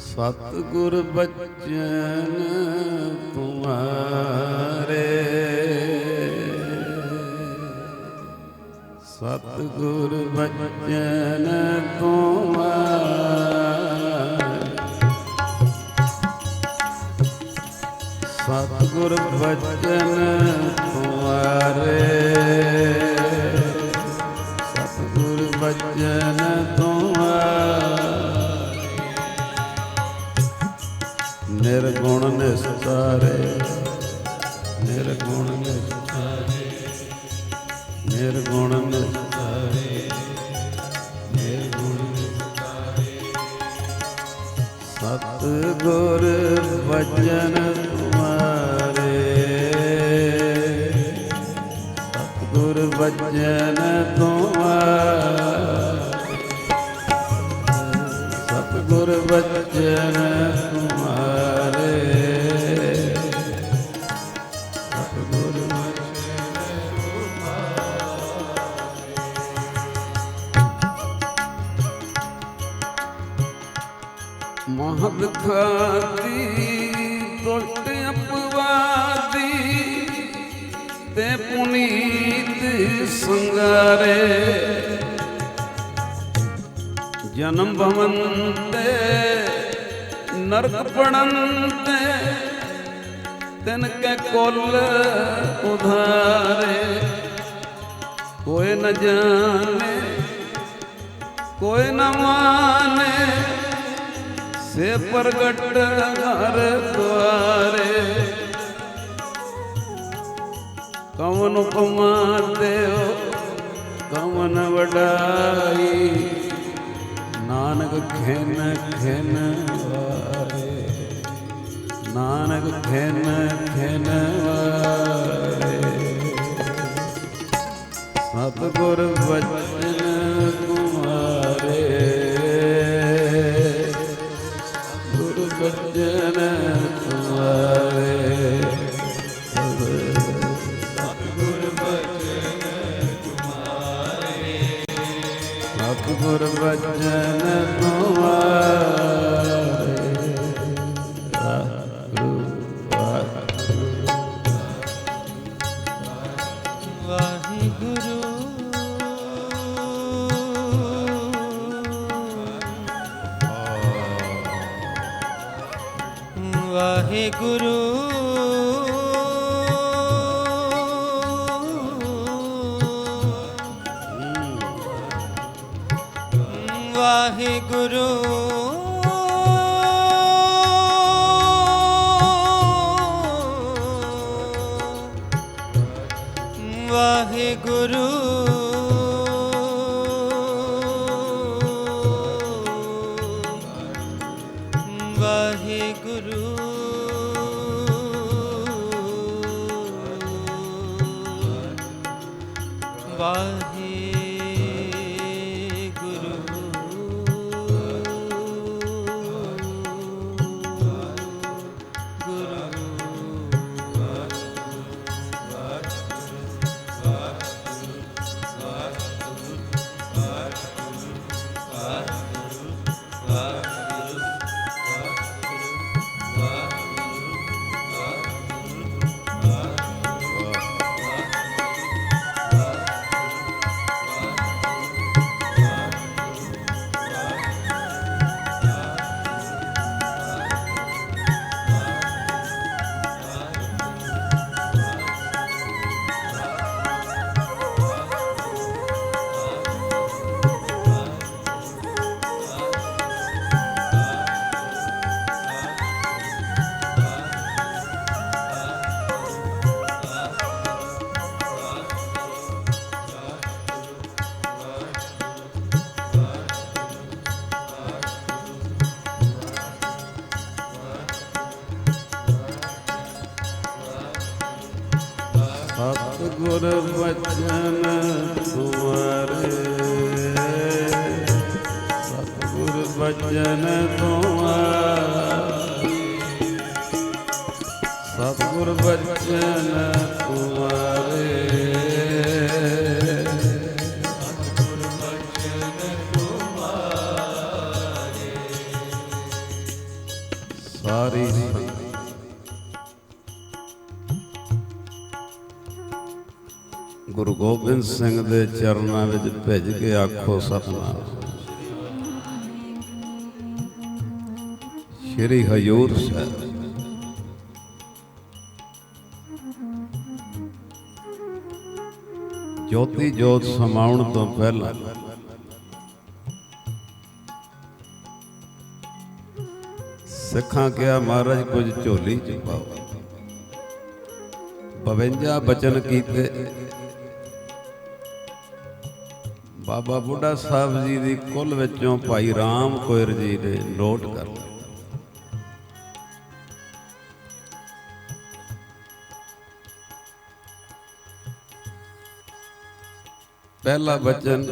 सतगुर बचन तुम्हारे, सतगुर बचन तुम्हारे, सतगुर बचन तुम्हारे, सतगुर बचन तुम्हारे। निर्गुण निस्तारे, निर्गुण निस्तारे, निर्गुण निस्तारे, निर्गुण निस्तारे। सतगुर बचन तुम्हारे, सतगुर बचन तुम्हारे, सतगुर बचन तुम्हारे, सतगुर बचन तुम्हारे। महदखाती दुष्ट अपवादी ते पुनीत संगारे, जन्म भवन्ते नरक पड़न्ते तिनके कुल उधारे। कोई न जाने कोई न माने से प्रगट हर द्वारे। कवन उपमा देव कवन वडाई, नानक खेन खेन वारे, नानक खेन खेन वारे। सतगुर बचन तुम्हारे, गुरु बचन तुम्हारे, सतगुर बचन तुम्हारे, सतगुर बचन तुम्हारे। वाहिगुरु वाहिगुरु वाहिगुरु वाहिगुरु वाहिगुरु सतगुर बचन तुम्हारे, सतगुर बचन तुम्हारे, सतगुर बचन तुम्हारे, सतगुर बचन तुम्हारे। ਸਾਰੀ ਗੁਰੂ ਗੋਬਿੰਦ ਸਿੰਘ ਦੇ ਚਰਨਾਂ ਵਿੱਚ ਭਿੱਜ ਕੇ ਆਖੋ ਸਤਿਨਾਮ। ਸ਼੍ਰੀ ਹਜ਼ੂਰ ਸਾਹਿਬ ਜੋਤੀ ਜੋਤ ਸਮਾਉਣ ਤੋਂ ਪਹਿਲਾਂ ਸਿੱਖਾਂ ਕਿਹਾ ਮਹਾਰਾਜ ਕੁਝ ਝੋਲੀ ਚ ਪਾਓ। 52 ਬਚਨ ਕੀਤੇ। ਬਾਬਾ ਬੁੱਢਾ ਸਾਹਿਬ ਜੀ ਦੀ ਕੁੱਲ ਵਿੱਚੋਂ ਭਾਈ ਰਾਮ ਕੋਇਰ ਜੀ ਨੇ ਨੋਟ ਕਰ ਲਿਆ। ਪਹਿਲਾ ਬਚਨ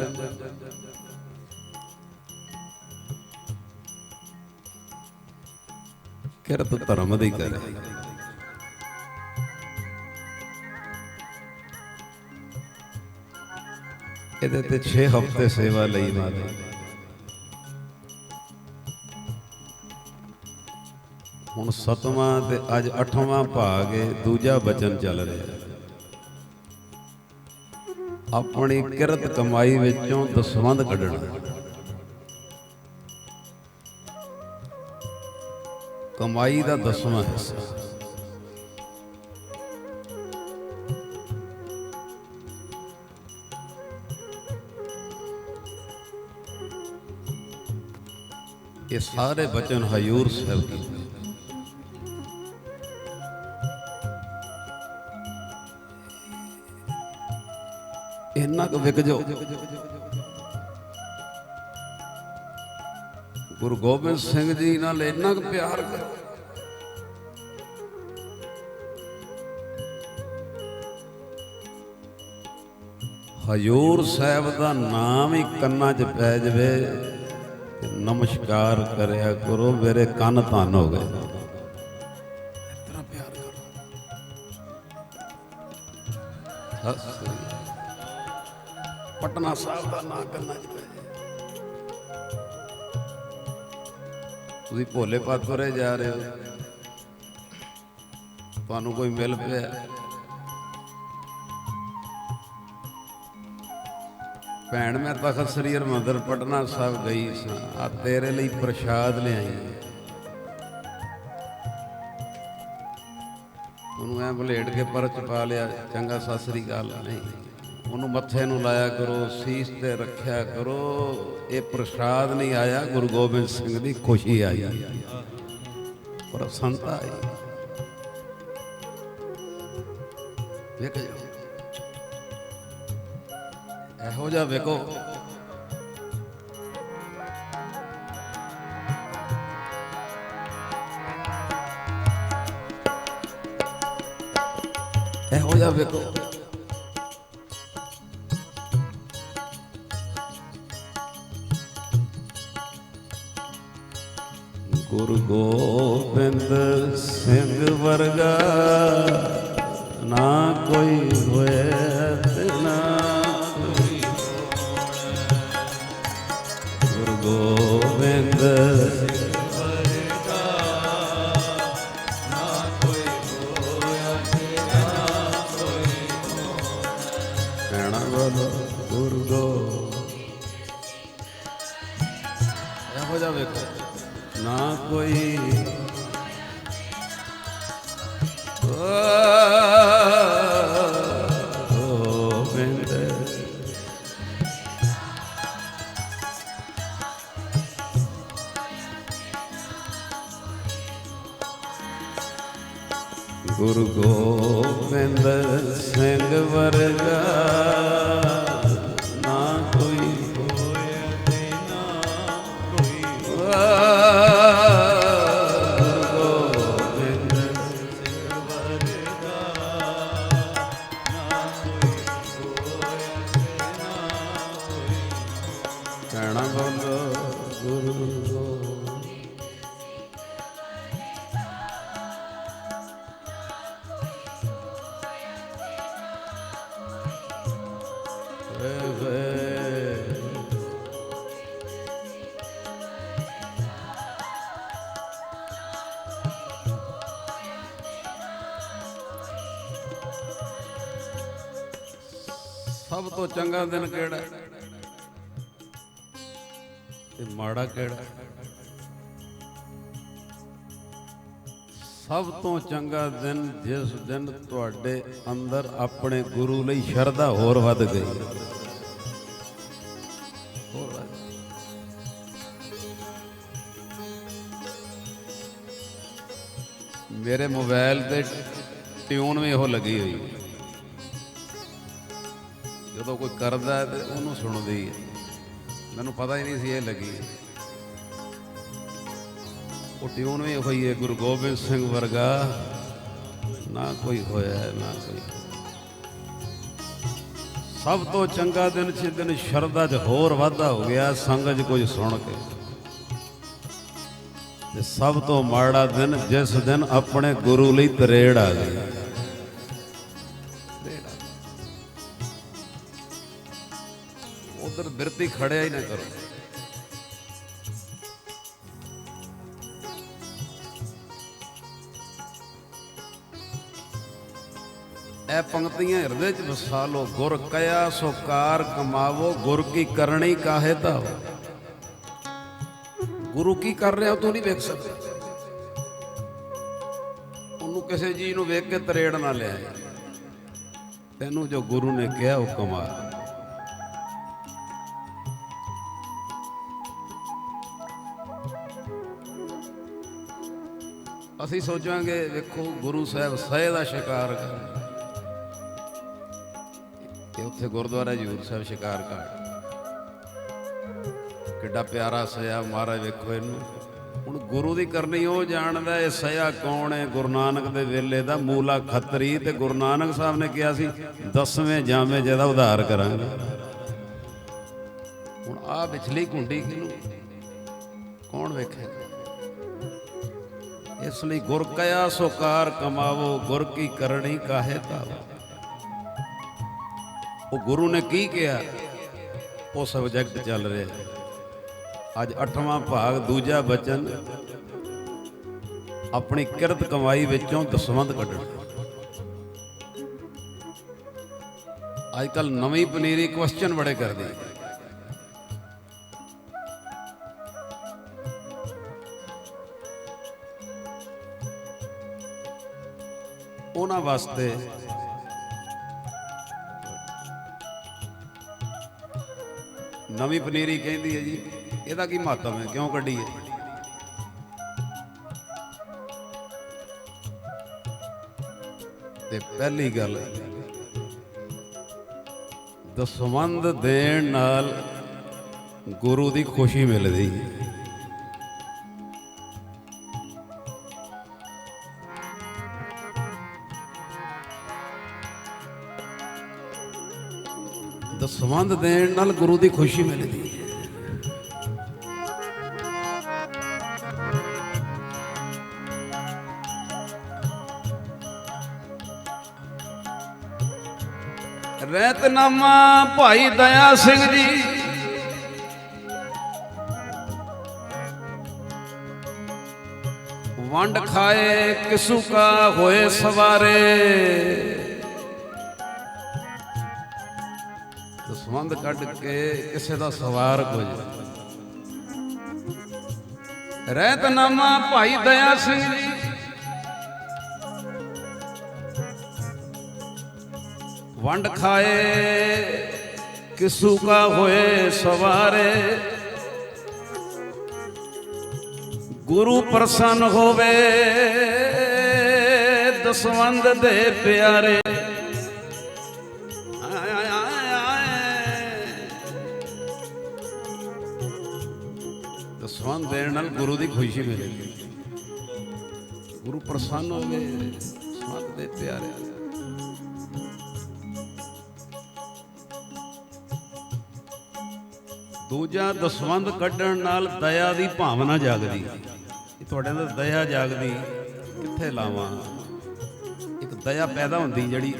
ਕਿਰਤ ਧਰਮ ਦੀ ਕਰੇ। ਇਹਦੇ ਤੇ 6 ਹਫ਼ਤੇ ਸੇਵਾ ਲਈ ਮਾਰੇ। ਹੁਣ 7ਵਾਂ ਤੇ ਅੱਜ 8ਵਾਂ ਭਾਗ ਹੈ। ਦੂਜਾ ਬਚਨ ਚੱਲ ਰਿਹਾ। ਆਪਣੀ ਕਿਰਤ ਕਮਾਈ ਵਿੱਚੋਂ ਦਸਵੰਧ ਕੱਢਣਾ। ਕਮਾਈ ਦਾ 10ਵਾਂ ਹਿੱਸਾ। ਇਹ ਸਾਰੇ ਬਚਨ ਹਜ਼ੂਰ ਸਾਹਿਬ ਕੀ। ਇੰਨਾ ਕੁ ਵਿਕ ਜਾਓ। ਗੁਰੂ ਗੋਬਿੰਦ ਸਿੰਘ ਜੀ ਨਾਲ ਇੰਨਾ ਕੁ ਪਿਆਰ ਕਰੋ। ਹਜ਼ੂਰ ਸਾਹਿਬ ਦਾ ਨਾਮ ਹੀ ਕੰਨਾਂ 'ਚ ਪੈ ਜਾਵੇ ਤੇ ਨਮਸਕਾਰ ਕਰਿਆ ਕਰੋ। ਮੇਰੇ ਕੰਨ ਧੰਨ ਹੋ ਗਏ। ਇਤਨਾ ਪਿਆਰ ਕਰੋ। ਪਟਨਾ ਸਾਹਿਬ ਦਾ ਨਾਂ ਕੰਨਾਂ 'ਚ ਪੈ ਜਾਵੇ। ਤੁਸੀਂ ਭੋਲੇ ਪਾਤਵਰੇ ਜਾ ਰਹੇ ਹੋ, ਤੁਹਾਨੂੰ ਕੋਈ ਮਿਲ ਪਿਆ, ਭੈਣ ਮੈਂ ਤਖਤ ਸ੍ਰੀ ਹਰਿਮੰਦਰ ਪਟਨਾ ਸਾਹਿਬ ਗਈ ਸਾਂ, ਆ ਤੇਰੇ ਲਈ ਪ੍ਰਸ਼ਾਦ ਲਿਆਈ। ਉਹਨੂੰ ਐ ਬਲੇਟ ਕੇ ਪਰਚ ਪਾ ਲਿਆ, ਚੰਗਾ ਸਤਿ ਸ੍ਰੀ ਅਕਾਲ। ਨਹੀਂ, ਉਹਨੂੰ ਮੱਥੇ ਨੂੰ ਲਾਇਆ ਕਰੋ, ਸੀਸ ਤੇ ਰੱਖਿਆ ਕਰੋ। ਇਹ ਪ੍ਰਸ਼ਾਦ ਨਹੀਂ ਆਇਆ, ਗੁਰੂ ਗੋਬਿੰਦ ਸਿੰਘ ਦੀ ਖੁਸ਼ੀ ਆਈ, ਪ੍ਰਸੰਨਤਾ ਆਈ। ਵੇਖ ਜਾਓ, ਇਹੋ ਜਿਹਾ ਵੇਖੋ। ਇਹੋ ਜਿਹਾ ਵੇਖੋ। ਗੁਰੂ ਗੋਬਿੰਦ ਸਿੰਘ ਵਰਗਾ ਨਾ ਕੋਈ ਹੋਏ ਤੇ ਨਾ ਕੋਈ ਹੋਏ। ਗੁਰੂ ਗੋਬਿੰਦ ਸਿੰਘ ਵਰਗਾ ਨਾ ਕੋਈ ਹੋਇਆ ਤੇ ਨਾ ਕੋਈ ਹੋਏ। ਕਹਿਣਾ ਬੋਲੋ ਗੁਰੂ ਗੋਬਿੰਦ। ਇਹੋ ਜਿਹਾ ਵੇਖੋ ਨਾ ਕੋਈ ਗੋਬਿੰਦ। ਗੁਰੂ ਗੋਬਿੰਦ ਸਿੰਘ ਵਰਗਾ ਨਾ ਕੋਈ ਹੋਇਆ ਤੇ ਨਾ ਕੋਈ ਕਹਿਣਾ ਬੋਲੋ ਗੁਰੂ ਸਭ ਤੋਂ ਚੰਗਾ ਦਿਨ ਕਿਹੜਾ ਤੇ ਮਾੜਾ ਕਿਹੜਾ? ਸਭ ਤੋਂ ਚੰਗਾ ਦਿਨ ਜਿਸ ਦਿਨ ਤੁਹਾਡੇ ਅੰਦਰ ਆਪਣੇ ਗੁਰੂ ਲਈ ਸ਼ਰਧਾ ਹੋਰ ਵੱਧ ਗਈ। ਹੋਰ ਵੱਧ। ਮੇਰੇ ਮੋਬਾਈਲ ਤੇ ਟਿਊਨ ਵੀ ਉਹ ਲੱਗੀ ਹੋਈ, ਜਦੋਂ ਕੋਈ ਕਰਦਾ ਤੇ ਉਹਨੂੰ ਸੁਣਦੀ ਹੈ। ਮੈਨੂੰ ਪਤਾ ਹੀ ਨਹੀਂ ਸੀ ਇਹ ਲੱਗੀ। ਉਹ ਟਿਊਨ ਵੀ ਹੋਈ ਹੈ, ਗੁਰੂ ਗੋਬਿੰਦ ਸਿੰਘ ਵਰਗਾ ਨਾ ਕੋਈ ਹੋਇਆ ਨਾ ਕੋਈ। ਸਭ ਤੋਂ ਚੰਗਾ ਦਿਨ ਸੀ ਦਿਨ ਸ਼ਰਧਾ 'ਚ ਹੋਰ ਵਾਧਾ ਹੋ ਗਿਆ ਸੰਗਤ 'ਚ ਕੁਝ ਸੁਣ ਕੇ। ਤੇ ਸਭ ਤੋਂ ਮਾੜਾ ਦਿਨ ਜਿਸ ਦਿਨ ਆਪਣੇ ਗੁਰੂ ਲਈ ਤਰੇੜ ਆ ਗਈ। ਉਧਰ ਬਿਰਤੀ ਖੜਿਆ ਹੀ ਨਾ ਕਰੋ। ਇਹ ਪੰਕਤੀਆਂ ਹਿਰਦੇ 'ਚ ਵਸਾ ਲੋ। ਗੁਰ ਕਇਆ ਸੋ ਕਾਰ ਕਮਾਵੋ, ਗੁਰ ਕੀ ਕਰਨੀ ਕਾਹੇ ਧਾਵੋ। ਗੁਰੂ ਕੀ ਕਰ ਰਿਹਾ ਤੂੰ ਨਹੀਂ ਵੇਖ ਸਕਦਾ। ਉਹਨੂੰ ਕਿਸੇ ਚੀਜ਼ ਨੂੰ ਵੇਖ ਕੇ ਤਰੇੜ ਨਾ ਲਿਆ। ਤੈਨੂੰ ਜੋ ਗੁਰੂ ਨੇ ਕਿਹਾ ਉਹ ਕਮਾ। ਅਸੀਂ ਸੋਚਾਂਗੇ ਵੇਖੋ ਗੁਰੂ ਸਾਹਿਬ ਸਹਿ ਦਾ ਸ਼ਿਕਾਰ ਕਰ। ਤੇ ਉੱਥੇ ਗੁਰਦੁਆਰਾ ਹਜ਼ੂਰ ਸਾਹਿਬ ਸ਼ਿਕਾਰ ਘਾਟ ਕਿੱਡਾ ਪਿਆਰਾ ਸਇਆ ਮਹਾਰਾਜ। ਵੇਖੋ ਇਹਨੂੰ ਹੁਣ ਗੁਰੂ ਦੀ ਕਰਨੀ ਉਹ ਜਾਣਦਾ। ਇਹ ਸਇਆ ਕੌਣ ਹੈ? ਗੁਰੂ ਨਾਨਕ ਦੇ ਵੇਲੇ ਦਾ ਮੂਲਾ ਖੱਤਰੀ। ਤੇ ਗੁਰੂ ਨਾਨਕ ਸਾਹਿਬ ਨੇ ਕਿਹਾ ਸੀ 10ਵੇਂ ਜਾਮੇ ਜਿਹਦਾ ਉਧਾਰ ਕਰਾਂਗੇ। ਹੁਣ ਆਹ ਵਿਚਲੀ ਕੁੰਡੀ ਕਿਹਨੂੰ ਕੌਣ ਵੇਖੇ? ਇਸ ਲਈ ਗੁਰ ਕਇਆ ਸੋ ਕਾਰ ਕਮਾਵੋ, ਗੁਰ ਕੀ ਕਰਨੀ ਕਾਹੇ ਧਾਵੋ। ਉਹ ਗੁਰੂ ਨੇ ਕੀ ਕਿਹਾ ਉਹ ਸਬਜੈਕਟ ਚੱਲ ਰਿਹਾ। ਅੱਜ 8ਵਾਂ ਭਾਗ ਦੂਜਾ ਬਚਨ, ਆਪਣੀ ਕਿਰਤ ਕਮਾਈ ਵਿੱਚੋਂ ਦਸਵੰਧ ਕੱਢਣਾ। ਅੱਜ ਕੱਲ ਨਵੀਂ ਪਨੀਰੀ ਕੁਐਸਚਨ ਬੜੇ ਕਰਦੀ। ਉਹਨਾਂ ਵਾਸਤੇ ਨਵੀਂ ਪਨੀਰੀ ਕਹਿੰਦੀ ਹੈ ਜੀ ਇਹਦਾ ਕੀ ਮਹੱਤਵ ਹੈ, ਕਿਉਂ ਕੱਢੀ ਹੈ? ਤੇ ਪਹਿਲੀ ਗੱਲ, ਦਸਵੰਧ ਦੇਣ ਨਾਲ ਗੁਰੂ ਦੀ ਖੁਸ਼ੀ ਮਿਲਦੀ ਹੈ। ਦਸਵੰਧ ਦੇਣ ਨਾਲ ਗੁਰੂ ਦੀ ਖੁਸ਼ੀ ਮਿਲਦੀ ਹੈ। ਰਹਿਤਨਾਮਾ ਭਾਈ ਦਇਆ ਸਿੰਘ ਜੀ ਵੰਡ ਖਾਏ ਕਿਸੂ ਕਾ ਹੋਏ ਸਵਾਰੇ। ਦਸਵੰਧ ਕੱਢ ਕੇ ਕਿਸੇ ਦਾ ਸਵਾਰ ਕੁਝ। ਰਹਿਤਨਾਮਾ ਭਾਈ ਦਇਆ ਸਿੰਘ ਜੀ ਵੰਡ ਖਾਏ ਕਿਸੂ ਕਾ ਹੋਏ ਸਵਾਰੇ। ਗੁਰੂ ਪ੍ਰਸੰਨ ਹੋਵੇ ਦਸਵੰਧ ਦੇ ਪਿਆਰੇ। ਦਸਵੰਧ ਦੇਣ ਨਾਲ ਗੁਰੂ ਦੀ ਖੁਸ਼ੀ ਮਿਲੇਗੀ। ਗੁਰੂ ਪ੍ਰਸੰਨ ਹੋਵੇ ਦਸਵੰਧ ਦੇ ਪਿਆਰੇ। ਦੂਜਾ, ਦਸਵੰਧ ਕੱਢਣ ਨਾਲ ਦਇਆ ਦੀ ਭਾਵਨਾ ਜਾਗਦੀ। ਤੁਹਾਡੇ ਅੰਦਰ ਦਇਆ ਜਾਗਦੀ ਕਿੱਥੇ ਲਾਵਾਂ? ਇੱਕ ਦਇਆ ਪੈਦਾ ਹੁੰਦੀ ਜਿਹੜੀ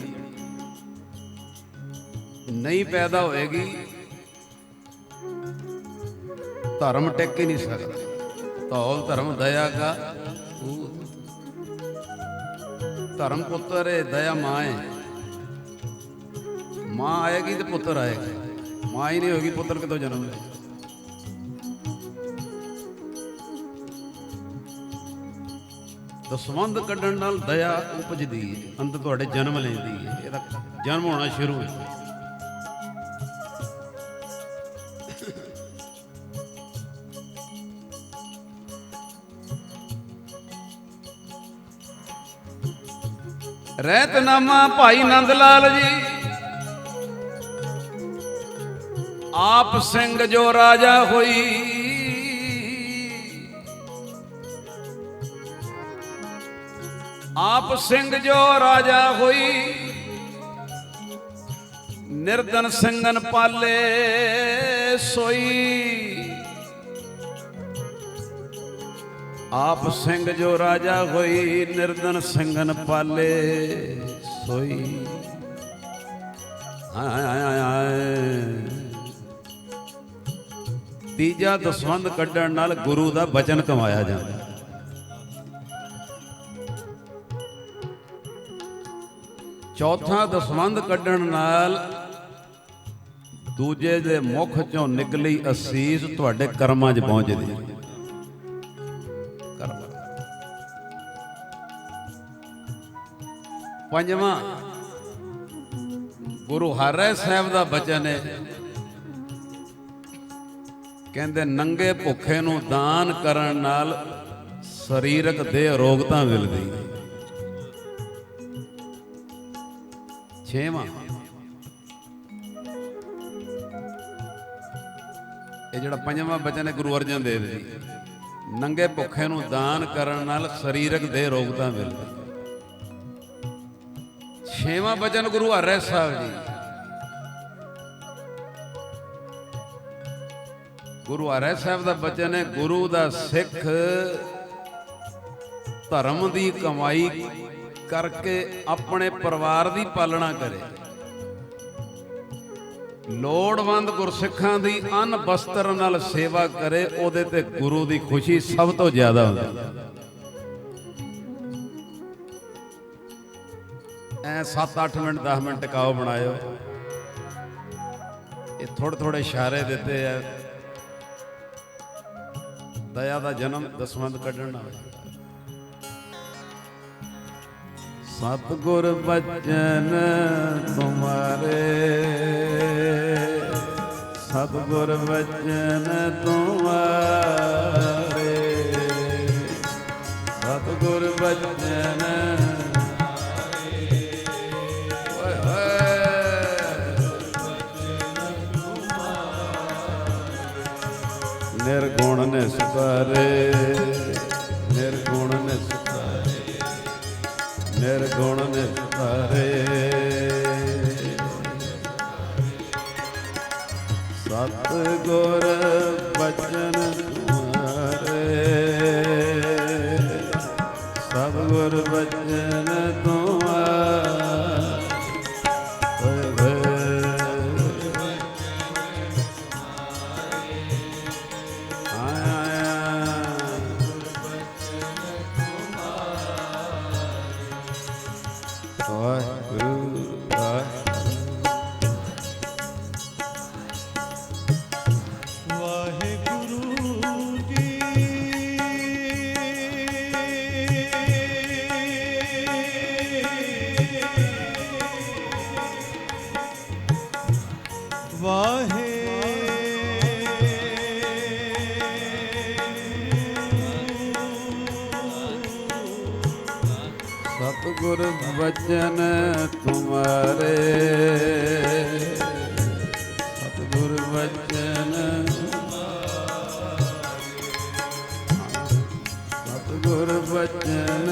ਨਹੀਂ ਪੈਦਾ ਹੋਏਗੀ ਧਰਮ ਟਿਕ ਹੀ ਨਹੀਂ ਸਕਦਾ। ਧੌਲ ਧਰਮ ਦਇਆ ਕਾ ਧਰਮ ਪੁੱਤਰ ਹੈ ਦਇਆ ਮਾਏ। मां आएगी तो पुत्र आएगा, मां ही नहीं होगी पुत्र कितों जन्म ले। दसवंध कढ़ण नाल दया उपजदी है, अंदर तुहाडे जन्म लेंदी है, ਇਹਦਾ जन्म होना शुरू है। रहतनामा भाई नंद लाल जी, आप सिंह जो राजा होई, आप सिंह जो राजा होई, निर्धन सिंगन पाले सोई। आप सिंह जो राजा होई, निर्धन सिंगन पाले सोई। तीजा दसवंध कढ़ण नाल गुरु दा बचन कमाया जाता। चौथा दसवंध कढ़ण नाल दूजे दे मुख चों निकली असीस तुहाडे कर्मां 'च पहुंचदी। पंजवां गुरु हरिराय साहब दा बचन है, कहंदे नंगे भुखे नूं दान करन नाल सरीरक देह अरोगता मिलदी। छेवां ਇਹ ਜਿਹੜਾ ਪੰਜਵਾਂ ਬਚਨ ਹੈ ਗੁਰੂ ਅਰਜਨ ਦੇਵ ਜੀ, ਨੰਗੇ ਭੁੱਖੇ ਨੂੰ ਦਾਨ ਕਰਨ ਨਾਲ ਸਰੀਰਕ ਦੇਹ ਅਰੋਗਤਾ ਮਿਲਦੀ। ਛੇਵਾਂ ਬਚਨ ਗੁਰੂ ਹਰਿਰਾਏ ਸਾਹਿਬ ਜੀ, ਗੁਰੂ ਹਰਿਰਾਏ ਸਾਹਿਬ ਦਾ ਬਚਨ ਹੈ, ਗੁਰੂ ਦਾ ਸਿੱਖ ਧਰਮ ਦੀ ਕਮਾਈ ਕਰਕੇ ਆਪਣੇ ਪਰਿਵਾਰ ਦੀ ਪਾਲਣਾ ਕਰੇ, ਲੋੜਵੰਦ ਗੁਰਸਿੱਖਾਂ ਦੀ ਅੰਨ ਬਸਤਰ ਨਾਲ ਸੇਵਾ ਕਰੇ, ਉਹਦੇ ਤੇ ਗੁਰੂ ਦੀ ਖੁਸ਼ੀ ਸਭ ਤੋਂ ਜ਼ਿਆਦਾ ਹੁੰਦੀ। ਐ 7-8 ਮਿੰਟ 10 ਮਿੰਟ ਟਿਕਾਓ ਬਣਾਇਓ, ਇਹ ਥੋੜੇ ਥੋੜੇ ਇਸ਼ਾਰੇ ਦਿੱਤੇ ਆ, ਦਇਆ ਦਾ ਜਨਮ ਦਸਵੰਧ ਕੱਢਣ ਨਾਲ। सतगुर बचन तुम्हारे, सतगुर बचन तुम्हारे, सतगुर बचन निर्गुण निस्तारे, निर्गुण निस्तारे, निर्गुण निस्तारे, सतगुर बचन तुम्हारे, सतगुर बचन सतगुर बचन तुम्हारे, सतगुर बचन, सतगुर बचन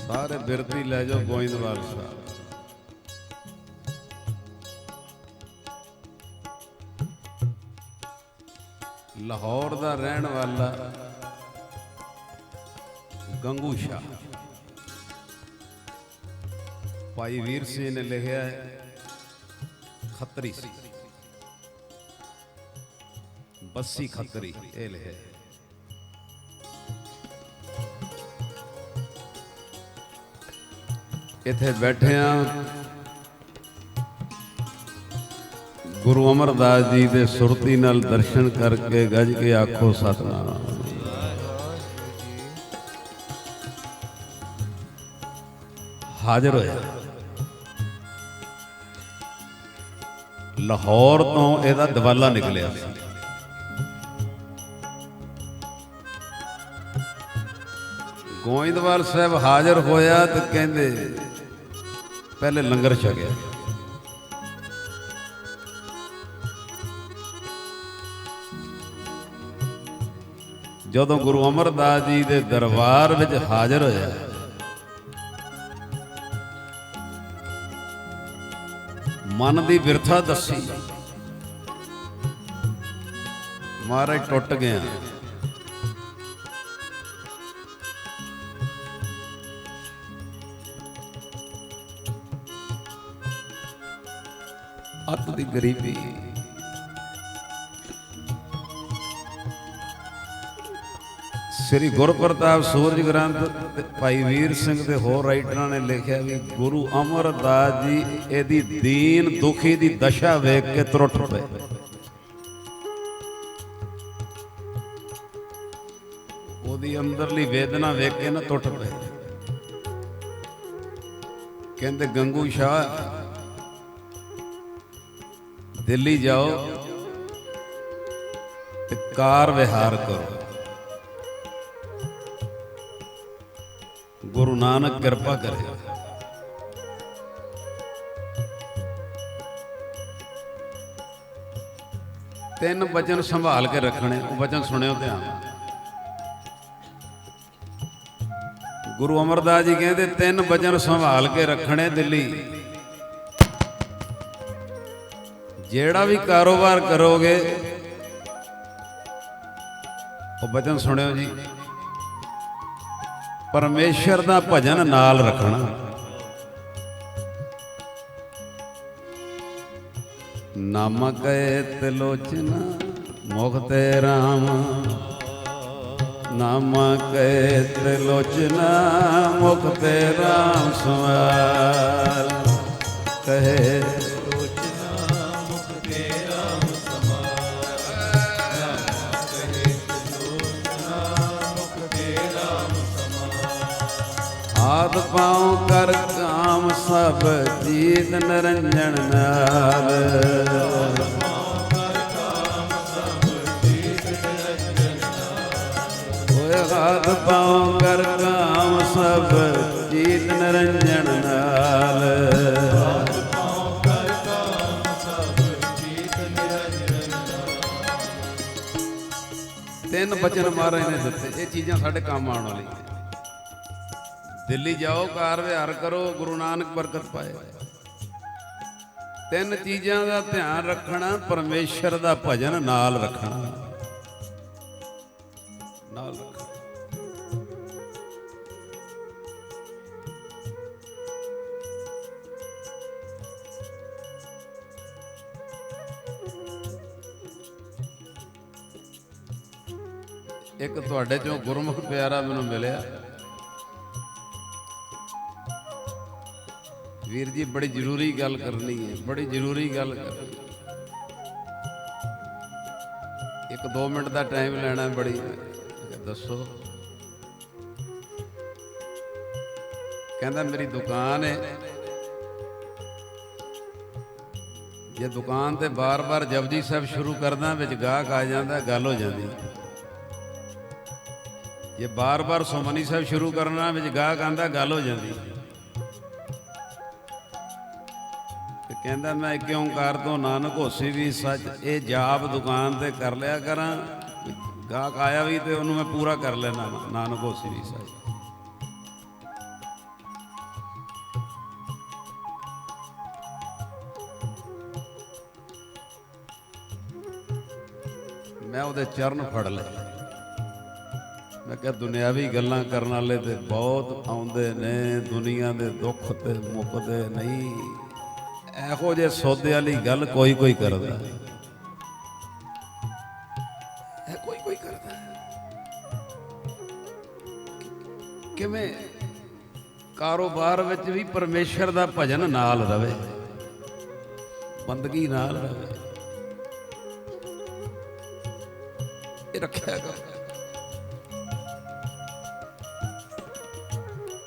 सारे बिरती लै जाओ गोइंदवाल साहब। लाहौर का रहने वाला गंगू शाह भाई वीर सिंह ने लिखा है, खत्री सी बस्सी खत्री ये लिखा है। ਇੱਥੇ ਬੈਠੇ ਆ ਗੁਰੂ ਅਮਰਦਾਸ ਜੀ ਦੇ ਸੁਰਤੀ ਨਾਲ ਦਰਸ਼ਨ ਕਰਕੇ ਗੱਜ ਕੇ ਆਖੋ ਸਤਨਾਮ। ਹਾਜ਼ਰ ਹੋਇਆ ਲਾਹੌਰ ਤੋਂ, ਇਹਦਾ ਦਵਾਲਾ ਨਿਕਲਿਆ ਸੀ। ਗੋਇੰਦਵਾਲ ਸਾਹਿਬ ਹਾਜ਼ਰ ਹੋਇਆ ਤੇ ਕਹਿੰਦੇ ਪਹਿਲੇ ਲੰਗਰ ਛਕਿਆ। ਜਦੋਂ ਗੁਰੂ ਅਮਰਦਾਸ ਜੀ ਦੇ ਦਰਬਾਰ ਵਿੱਚ ਹਾਜ਼ਰ ਹੋਇਆ, ਮਨ ਦੀ ਬਿਰਥਾ ਦੱਸੀ, ਮਹਾਰਾਜ ਟੁੱਟ ਗਿਆ। ਅੱਤ ਦੀ ਗਰੀਬੀ, ਸ੍ਰੀ ਗੁਰਪ੍ਰਤਾਪ ਸੂਰਜ ਗ੍ਰੰਥ ਭਾਈ ਵੀਰ ਸਿੰਘ ਤੇ ਹੋਰ ਰਾਈਟਰਾਂ ਨੇ ਲਿਖਿਆ ਵੀ ਗੁਰੂ ਅਮਰਦਾਸ ਜੀ ਇਹਦੀ ਦੀਨ ਦੁਖੀ ਦੀ ਦਸ਼ਾ ਵੇਖ ਕੇ ਤਰੁੱਟ ਪਏ। ਉਹਦੀ ਅੰਦਰਲੀ ਵੇਦਨਾ ਵੇਖ ਕੇ ਨਾ ਟੁੱਟ ਪਏ। ਕਹਿੰਦੇ ਗੰਗੂ ਸ਼ਾਹ ਦਿੱਲੀ ਜਾਓ ਤੇ ਕਾਰ ਵਿਹਾਰ ਕਰੋ, ਗੁਰੂ ਨਾਨਕ ਕਿਰਪਾ ਕਰੇ। ਤਿੰਨ ਵਚਨ ਸੰਭਾਲ ਕੇ ਰੱਖਣੇ, ਉਹ ਵਚਨ ਸੁਣਿਓ ਧਿਆਨ। ਗੁਰੂ ਅਮਰਦਾਸ ਜੀ ਕਹਿੰਦੇ ਤਿੰਨ ਵਚਨ ਸੰਭਾਲ ਕੇ ਰੱਖਣੇ ਦਿੱਲੀ। ਜਿਹੜਾ ਵੀ ਕਾਰੋਬਾਰ ਕਰੋਗੇ, ਉਹ ਵਚਨ ਸੁਣਿਓ ਜੀ, ਪਰਮੇਸ਼ਰ ਦਾ ਭਜਨ ਨਾਲ ਰੱਖਣਾ। ਨਾਮ ਕਹੇ ਤਿਲੋਚਨਾ ਮੁਖ ਤੇ ਰਾਮ, ਨਾਮ ਕਹੇ ਤਿਲੋਚਨਾ ਮੁਖ ਤੇ ਰਾਮ ਸਮਾਲ, ਕਹੇ ਆਦ ਪਾਉ ਕਰ ਕਾਮ ਸਭ ਜੀਤ ਨਿਰੰਜਨ ਨਾਲ, ਓਏ ਆਦ ਪਾਉ ਕਰ ਕਾਮ ਸਭ ਜੀਤ ਨਿਰੰਜਨ ਨਾਲ, ਤਿੰਨ ਬਚਨ ਮਹਾਰਾਜ ਨੇ ਦਿੱਤੇ। ਇਹ ਚੀਜ਼ਾਂ ਸਾਡੇ ਕੰਮ ਆਉਣ ਵਾਲੀਆਂ। ਦਿੱਲੀ ਜਾਓ, ਕਾਰ ਵਿਹਾਰ ਕਰੋ, ਗੁਰੂ ਨਾਨਕ ਬਰਕਤ ਪਾਏ। ਤਿੰਨ ਚੀਜ਼ਾਂ ਦਾ ਧਿਆਨ ਰੱਖਣਾ, ਪਰਮੇਸ਼ਰ ਦਾ ਭਜਨ ਨਾਲ ਰੱਖਣਾ, ਨਾਲ ਰੱਖਣਾ। ਇੱਕ ਤੁਹਾਡੇ ਚੋਂ ਗੁਰਮੁਖ ਪਿਆਰਾ ਮੈਨੂੰ ਮਿਲਿਆ, ਵੀਰ ਜੀ ਬੜੀ ਜ਼ਰੂਰੀ ਗੱਲ ਕਰਨੀ ਹੈ, ਬੜੀ ਜ਼ਰੂਰੀ ਗੱਲ ਕਰਨੀ। 1-2 ਮਿੰਟ ਦਾ ਟਾਈਮ ਲੈਣਾ। ਬੜੀ ਦੱਸੋ। ਕਹਿੰਦਾ ਮੇਰੀ ਦੁਕਾਨ ਹੈ, ਜੇ ਦੁਕਾਨ ਤੇ ਬਾਰ-ਬਾਰ ਜਪਜੀ ਸਾਹਿਬ ਸ਼ੁਰੂ ਕਰਦਾ, ਵਿੱਚ ਗਾਹਕ ਆ ਜਾਂਦਾ, ਗੱਲ ਹੋ ਜਾਂਦੀ। ਜੇ ਬਾਰ-ਬਾਰ ਸੁਖਮਨੀ ਸਾਹਿਬ ਸ਼ੁਰੂ ਕਰਨਾ, ਵਿੱਚ ਗਾਹਕ ਆਂਦਾ, ਗੱਲ ਹੋ ਜਾਂਦੀ। ਕਹਿੰਦਾ ਮੈਂ ਇੱਕ ਓਂਕਾਰ ਤੋਂ ਨਾਨਕ ਹੋਸੀ ਵੀ ਸੱਚ, ਇਹ ਜਾਪ ਦੁਕਾਨ ਤੇ ਕਰ ਲਿਆ ਕਰਾਂ, ਗਾਹਕ ਆਇਆ ਵੀ ਤੇ ਉਹਨੂੰ ਮੈਂ ਪੂਰਾ ਕਰ ਲੈਣਾ, ਨਾਨਕ ਹੋਸੀ ਵੀ ਸੱਚ। ਮੈਂ ਉਹਦੇ ਚਰਨ ਫੜ ਲਏ। ਮੈਂ ਕਿਹਾ ਦੁਨਿਆਵੀ ਗੱਲਾਂ ਕਰਨ ਵਾਲੇ ਤੇ ਬਹੁਤ ਆਉਂਦੇ ਨੇ, ਦੁਨੀਆ ਦੇ ਦੁੱਖ ਤੇ ਮੁੱਕਦੇ ਨਹੀਂ। ਇਹੋ ਜਿਹੇ ਸੌਦੇ ਵਾਲੀ ਗੱਲ ਕੋਈ ਕੋਈ ਕਰਦਾ, ਇਹ ਕੋਈ ਕੋਈ ਕਰਦਾ। ਕਿਵੇਂ ਕਾਰੋਬਾਰ ਵਿੱਚ ਵੀ ਪਰਮੇਸ਼ਰ ਦਾ ਭਜਨ ਨਾਲ ਰਵੇ, ਬੰਦਗੀ ਨਾਲ ਰਵੇ, ਇਹ ਰੱਖਿਆ ਕਰ।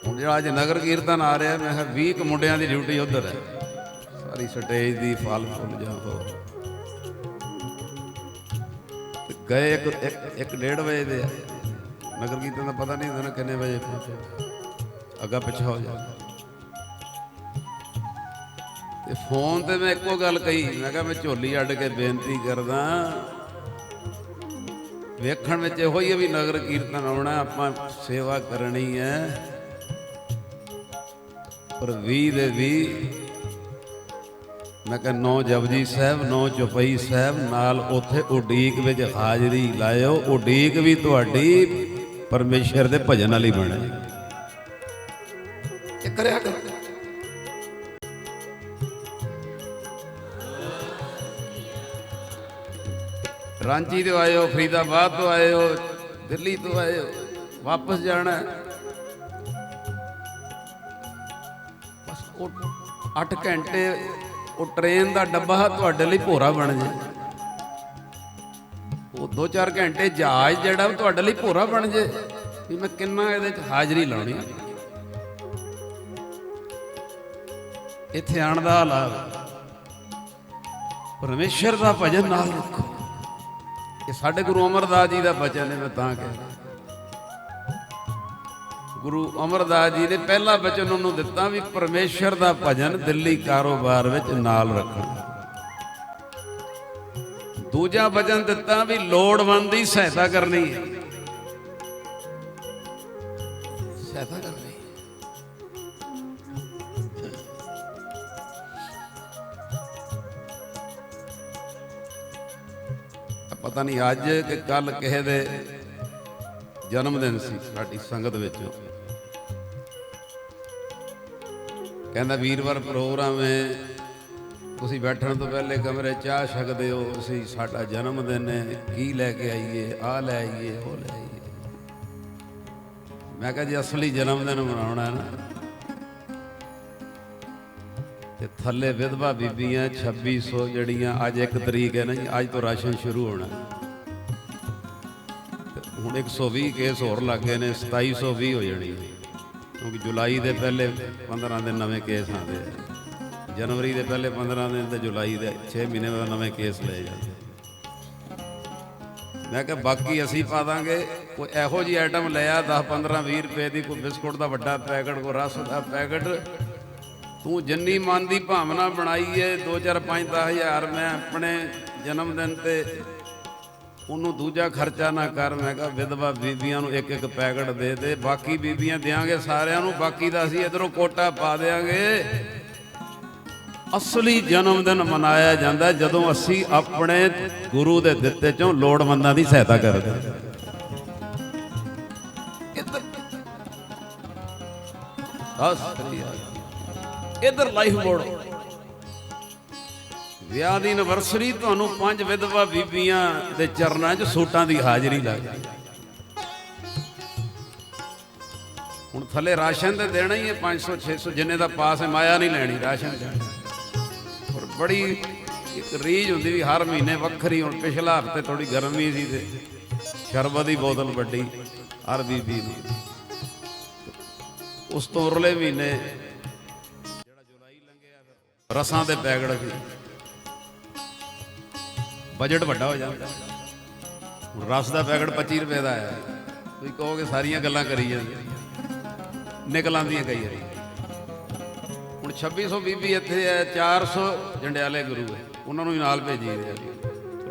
ਹੁਣ ਜਿਹੜਾ ਅੱਜ ਨਗਰ ਕੀਰਤਨ ਆ ਰਿਹਾ, ਮੈਂ ਕਿਹਾ 20 ਕੁ ਮੁੰਡਿਆਂ ਦੀ ਡਿਊਟੀ ਉੱਧਰ ਹੈ, ਸਾਰੀ ਸਟੇਜ ਦੀ ਫਲ ਫੁੱਲ ਜਾਂ ਹੋਰ ਗਏ 1-1:30 ਵਜੇ ਦੇ ਆ। ਨਗਰ ਕੀਰਤਨ ਦਾ ਪਤਾ ਨਹੀਂ ਹੁੰਦਾ ਕਿੰਨੇ ਵਜੇ ਪਹੁੰਚੇ, ਅੱਗਾ ਪਿੱਛਾ ਹੋ ਜਾਂਦਾ। ਤੇ ਫੋਨ ਤੇ ਮੈਂ ਇੱਕੋ ਗੱਲ ਕਹੀ, ਮੈਂ ਕਿਹਾ ਮੈਂ ਝੋਲੀ ਅੱਡ ਕੇ ਬੇਨਤੀ ਕਰਦਾ, ਵੇਖਣ ਵਿੱਚ ਇਹੋ ਹੀ ਹੈ ਵੀ ਨਗਰ ਕੀਰਤਨ ਆਉਣਾ, ਆਪਾਂ ਸੇਵਾ ਕਰਨੀ ਹੈ, ਪਰ 20 ਦੇ 20 ਮੈਂ ਕਿਹਾ 9 ਜਪਜੀ ਸਾਹਿਬ 9 ਚੌਪਈ ਸਾਹਿਬ ਨਾਲ ਉੱਥੇ ਉਡੀਕ ਵਿੱਚ ਹਾਜ਼ਰੀ ਲਾਇਓ। ਉਡੀਕ ਵੀ ਤੁਹਾਡੀ ਪਰਮੇਸ਼ਰ ਦੇ ਭਜਨ ਵਾਲੀ ਬਣੇ, ਇਹ ਕਰਿਆ ਕਰੋ। ਰਾਂਚੀ ਤੋਂ ਆਏ ਹੋ, ਫਰੀਦਾਬਾਦ ਤੋਂ ਆਏ ਹੋ, ਦਿੱਲੀ ਤੋਂ ਆਏ ਹੋ, ਵਾਪਸ ਜਾਣਾ, ਬਸ ਉਹ 8 ਘੰਟੇ ਉਹ ਟ੍ਰੇਨ ਦਾ ਡੱਬਾ ਤੁਹਾਡੇ ਲਈ ਭੋਰਾ ਬਣ ਜਾਏ, ਉਹ 2-4 ਘੰਟੇ ਜਹਾਜ਼ ਜਿਹੜਾ ਤੁਹਾਡੇ ਲਈ ਭੋਰਾ ਬਣ ਜਾਏ ਵੀ ਮੈਂ ਕਿੰਨਾ ਇਹਦੇ 'ਚ ਹਾਜ਼ਰੀ ਲਾਉਣੀ। ਇੱਥੇ ਆਉਣ ਦਾ ਲਾਭ, ਪਰਮੇਸ਼ਰ ਦਾ ਭਜਨ ਨਾਲ ਰੱਖੋ। ਇਹ ਸਾਡੇ ਗੁਰੂ ਅਮਰਦਾਸ ਜੀ ਦਾ ਬਚਨ ਹੈ, ਮੈਂ ਤਾਂ ਕਹਿ, ਗੁਰੂ ਅਮਰਦਾਸ ਜੀ ਨੇ ਪਹਿਲਾ ਬਚਨ ਉਹਨੂੰ ਦਿੱਤਾ ਵੀ ਪਰਮੇਸ਼ਰ ਦਾ ਭਜਨ ਦਿੱਲੀ ਕਾਰੋਬਾਰ ਵਿੱਚ ਨਾਲ ਰੱਖਣਾ। ਦੂਜਾ ਬਚਨ ਦਿੱਤਾ ਵੀ ਲੋੜਵੰਦ ਦੀ ਸਹਾਇਤਾ ਕਰਨੀ ਹੈ, ਸਹਾਇਤਾ ਕਰਨੀ। ਪਤਾ ਨਹੀਂ ਅੱਜ ਕਿ ਕੱਲ ਕਿਸੇ ਦੇ ਜਨਮ ਦਿਨ ਸੀ ਸਾਡੀ ਸੰਗਤ ਵਿੱਚ, ਕਹਿੰਦਾ ਵੀਰਵਾਰ ਪ੍ਰੋਗਰਾਮ ਹੈ, ਤੁਸੀਂ ਬੈਠਣ ਤੋਂ ਪਹਿਲੇ ਕਮਰੇ ਚਾਹ ਛਕਦੇ ਹੋ, ਅਸੀਂ ਸਾਡਾ ਜਨਮ ਦਿਨ ਹੈ, ਕੀ ਲੈ ਕੇ ਆਈਏ, ਆਹ ਲੈ ਆਈਏ, ਉਹ ਲੈ ਆਈਏ। ਮੈਂ ਕਿਹਾ ਜੀ ਅਸਲੀ ਜਨਮ ਦਿਨ ਮਨਾਉਣਾ ਨਾ ਤੇ ਥੱਲੇ ਵਿਧਵਾ ਬੀਬੀਆਂ 2600 ਜਿਹੜੀਆਂ, ਅੱਜ 1 ਤਰੀਕ ਹੈ ਨਾ ਜੀ, ਅੱਜ ਤੋਂ ਰਾਸ਼ਨ ਸ਼ੁਰੂ ਹੋਣਾ, ਹੁਣ 120 ਕੇਸ ਹੋਰ ਲੱਗ ਗਏ ਨੇ, 2720 ਹੋ ਜਾਣੀ, ਕਿਉਂਕਿ ਜੁਲਾਈ ਦੇ ਪਹਿਲੇ 15 ਦਿਨ ਨਵੇਂ ਕੇਸ ਆਉਂਦੇ ਆ, ਜਨਵਰੀ ਦੇ ਪਹਿਲੇ 15 ਦਿਨ ਤੇ ਜੁਲਾਈ ਦੇ 6 ਮਹੀਨੇ ਬਾਅਦ ਨਵੇਂ ਕੇਸ ਲਏ ਜਾਂਦੇ। ਮੈਂ ਕਿਹਾ ਬਾਕੀ ਅਸੀਂ ਪਾ ਦਾਂਗੇ, ਕੋਈ ਇਹੋ ਜਿਹੀ ਆਈਟਮ ਲਿਆ 10-15-20 ਰੁਪਏ ਦੀ, ਕੋਈ ਬਿਸਕੁਟ ਦਾ ਵੱਡਾ ਪੈਕਟ, ਕੋਈ ਰਸ ਦਾ ਪੈਕਟ, ਤੂੰ ਜਿੰਨੀ ਮਨ ਦੀ ਭਾਵਨਾ ਬਣਾਈ ਏ 2-4-5-10 ਹਜ਼ਾਰ ਮੈਂ ਆਪਣੇ ਜਨਮ ਦਿਨ ਤੇ ਉਹਨੂੰ ਦੂਜਾ ਖਰਚਾ ਨਾ ਕਰ। ਮੈਂ ਕਿਹਾ ਵਿਧਵਾ ਬੀਬੀਆਂ ਨੂੰ 1-1 ਪੈਕਟ ਦੇ ਦੇ, ਬਾਕੀ ਬੀਬੀਆਂ ਦਿਆਂਗੇ ਸਾਰਿਆਂ ਨੂੰ, ਬਾਕੀ ਦਾ ਅਸੀਂ ਇੱਧਰੋਂ ਕੋਟਾ ਪਾ ਦਿਆਂਗੇ। ਅਸਲੀ ਜਨਮ ਦਿਨ ਮਨਾਇਆ ਜਾਂਦਾ ਜਦੋਂ ਅਸੀਂ ਆਪਣੇ ਗੁਰੂ ਦੇ ਦਿੱਤੇ ਚੋਂ ਲੋੜਵੰਦਾਂ ਦੀ ਸਹਾਇਤਾ ਕਰਦੇ। ਇੱਧਰ ਲਾਈਫ ਮੋੜੋ, ਵਿਆਹ ਦੀ ਐਨਵਰਸਰੀ ਤੁਹਾਨੂੰ 5 ਵਿਧਵਾ ਬੀਬੀਆਂ ਦੇ ਚਰਨਾਂ 'ਚ ਸੂਟਾਂ ਦੀ ਹਾਜ਼ਰੀ ਲੱਗ ਗਈ। ਹੁਣ ਥੱਲੇ ਰਾਸ਼ਨ ਤੇ ਦੇਣਾ ਹੀ ਹੈ 500-600, ਜਿੰਨੇ ਦਾ ਪਾਸ ਹੈ, ਮਾਇਆ ਨਹੀਂ ਲੈਣੀ, ਰਾਸ਼ਨ ਦੇਣਾ। ਪਰ ਬੜੀ ਇੱਕ ਰੀਝ ਹੁੰਦੀ ਵੀ ਹਰ ਮਹੀਨੇ ਵੱਖਰੀ। ਹੁਣ ਪਿਛਲਾ ਹਫ਼ਤੇ ਥੋੜੀ ਗਰਮੀ ਸੀ ਤੇ ਸ਼ਰਬਤ ਦੀ ਬੋਤਲ ਵੱਡੀ ਹਰ ਬੀਬੀ ਨੂੰ। ਉਸ ਤੋਂ ਉਰਲੇ ਮਹੀਨੇ ਜਿਹੜਾ ਜੁਲਾਈ ਲੰਘਿਆ ਰਸਾਂ ਦੇ ਪੈਕਟ ਸੀ, ਬਜਟ ਵੱਡਾ ਹੋ ਜਾਂਦਾ। ਹੁਣ ਰਸ ਦਾ ਪੈਕਟ 25 ਰੁਪਏ ਦਾ ਆਇਆ, ਤੁਸੀਂ ਕਹੋਗੇ ਸਾਰੀਆਂ ਗੱਲਾਂ ਕਰੀ ਜਾਂਦੇ, ਨਿਕਲ ਆਉਂਦੀਆਂ ਕਈ ਵਾਰੀ। ਹੁਣ 2600 ਬੀਬੀ ਇੱਥੇ ਹੈ, 400 ਜੰਡਿਆਲੇ ਗੁਰੂ ਹੈ, ਉਹਨਾਂ ਨੂੰ ਵੀ ਨਾਲ ਭੇਜੀ ਰਿਹਾ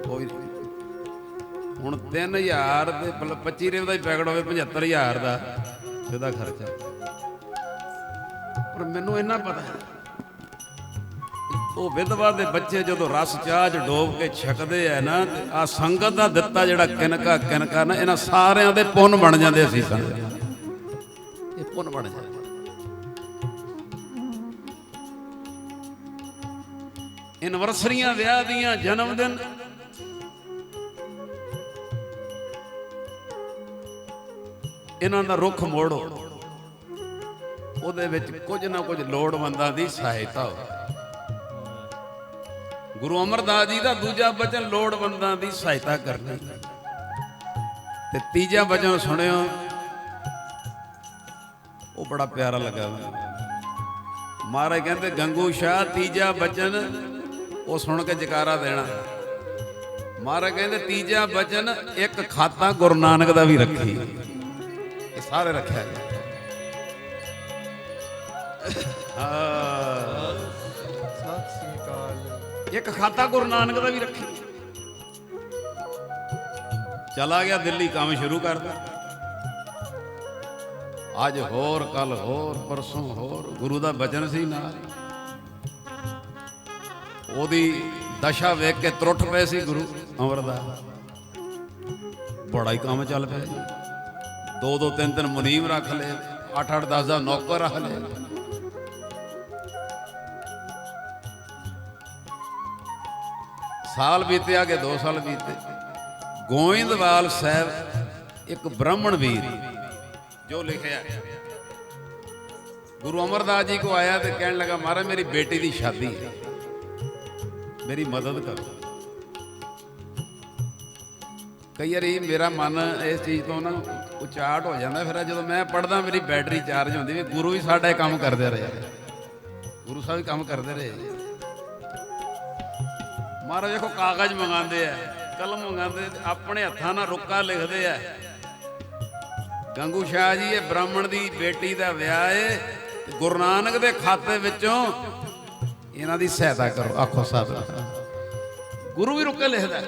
ਕੋਈ। ਹੁਣ 3000 ਦੇ 25 ਰੁਪਏ ਦਾ ਹੀ ਪੈਕਟ ਹੋਵੇ, 75000 ਦਾ ਸਿੱਧਾ ਖਰਚਾ। ਪਰ ਮੈਨੂੰ ਇੰਨਾ ਪਤਾ ਉਹ ਵਿਧਵਾ ਦੇ ਬੱਚੇ ਜਦੋਂ ਰਸ ਚਾਹ 'ਚ ਡੋਬ ਕੇ ਛਕਦੇ ਆ ਨਾ, ਆ ਸੰਗਤ ਦਾ ਦਿੱਤਾ ਜਿਹੜਾ ਕਿਨਕਾ ਨਾ, ਇਹਨਾਂ ਸਾਰਿਆਂ ਦੇ ਪੁੰਨ ਬਣ ਜਾਂਦੇ। ਅਸੀਂ ਸੰਗਤ ਇਹ ਪੁੰਨ ਬਣ ਜਾਂਦੇ। ਐਨਵਰਸਰੀਆਂ, ਵਿਆਹ ਦੀਆਂ, ਜਨਮ ਦਿਨ, ਇਹਨਾਂ ਦਾ ਰੁੱਖ ਮੋੜੋ। ਉਹਦੇ ਵਿੱਚ ਕੁਝ ਨਾ ਕੁਝ ਲੋੜਵੰਦਾਂ ਦੀ ਸਹਾਇਤਾ ਹੋ। ਗੁਰੂ ਅਮਰਦਾਸ ਜੀ ਦਾ ਦੂਜਾ ਬਚਨ ਲੋੜਵੰਦਾਂ ਦੀ ਸਹਾਇਤਾ ਕਰਨੀ, ਤੇ ਤੀਜਾ ਬਚਨ ਸੁਣਿਓ, ਉਹ ਬੜਾ ਪਿਆਰਾ ਲੱਗਾ ਮੈਨੂੰ। ਮਹਾਰਾਜ ਕਹਿੰਦੇ ਗੰਗੂ ਸ਼ਾਹ ਤੀਜਾ ਬਚਨ ਉਹ ਸੁਣ ਕੇ ਜਕਾਰਾ ਦੇਣਾ। ਮਹਾਰਾਜ ਕਹਿੰਦੇ ਤੀਜਾ ਬਚਨ ਇੱਕ ਖਾਤਾ ਗੁਰੂ ਨਾਨਕ ਦਾ ਵੀ ਰੱਖੀ, ਇਹ ਸਾਰੇ ਰੱਖਿਆ ਗਿਆ। ਸਤਿ ਸ੍ਰੀ ਅਕਾਲ। ਇੱਕ ਖਾਤਾ ਗੁਰੂ ਨਾਨਕ ਦਾ ਵੀ ਰੱਖੀ। ਚਲਾ ਗਿਆ ਦਿੱਲੀ, ਕੰਮ ਸ਼ੁਰੂ ਕਰਦਾ। ਅੱਜ ਹੋਰ, ਕੱਲ ਹੋਰ, ਪਰਸੋਂ ਹੋਰ। ਗੁਰੂ ਦਾ ਬਚਨ ਸੀ ਨਾਲ। ਉਹਦੀ ਦਸ਼ਾ ਵੇਖ ਕੇ ਤਰੁੱਠ ਪਏ ਸੀ ਗੁਰੂ ਅਮਰਦਾਸ। ਬੜਾ ਹੀ ਕੰਮ ਚੱਲ ਪਿਆ ਜੀ। 2-2 3-3 ਮੁਨੀਮ ਰੱਖ ਲਏ, 8-8 10 ਨੌਕਰ ਰੱਖ ਲਏ। ਸਾਲ ਬੀਤੇ, ਆਗੇ 2 ਸਾਲ ਬੀਤੇ। ਗੋਇੰਦਵਾਲ ਸਾਹਿਬ ਇੱਕ ਬ੍ਰਾਹਮਣ ਵੀਰ ਜੋ ਲਿਖਿਆ, ਗੁਰੂ ਅਮਰਦਾਸ ਜੀ ਕੋ ਆਇਆ ਤੇ ਕਹਿਣ ਲੱਗਾ ਮਹਾਰਾਜ ਮੇਰੀ ਬੇਟੀ ਦੀ ਸ਼ਾਦੀ ਹੈ, ਮੇਰੀ ਮਦਦ ਕਰੋ। ਕਈ ਵਾਰੀ ਮੇਰਾ ਮਨ ਇਸ ਚੀਜ਼ ਤੋਂ ਨਾ ਉਚਾਟ ਹੋ ਜਾਂਦਾ। ਫਿਰ ਜਦੋਂ ਮੈਂ ਪੜ੍ਹਦਾ ਮੇਰੀ ਬੈਟਰੀ ਚਾਰਜ ਹੁੰਦੀ ਵੀ ਗੁਰੂ ਵੀ ਸਾਡਾ ਕੰਮ ਕਰਦੇ ਰਹੇ, ਗੁਰੂ ਸਾਹਿਬ ਵੀ ਕੰਮ ਕਰਦੇ ਰਹੇ। ਮਹਾਰਾਜ ਵੇਖੋ ਕਾਗਜ਼ ਮੰਗਾਉਂਦੇ ਆ, ਕਲਮ ਮੰਗਾਉਂਦੇ, ਆਪਣੇ ਹੱਥਾਂ ਨਾਲ ਰੁੱਕਾ ਲਿਖਦੇ ਆ। ਗੰਗੂ ਸ਼ਾਹ ਜੀ ਇਹ ਬ੍ਰਾਹਮਣ ਦੀ ਬੇਟੀ ਦਾ ਵਿਆਹ ਏ, ਗੁਰੂ ਨਾਨਕ ਦੇ ਖਾਤੇ ਵਿੱਚੋਂ ਇਹਨਾਂ ਦੀ ਸਹਾਇਤਾ ਕਰੋ। ਆਖੋ ਸਤਿ। ਗੁਰੂ ਵੀ ਰੁੱਕੇ ਲਿਖਦਾ।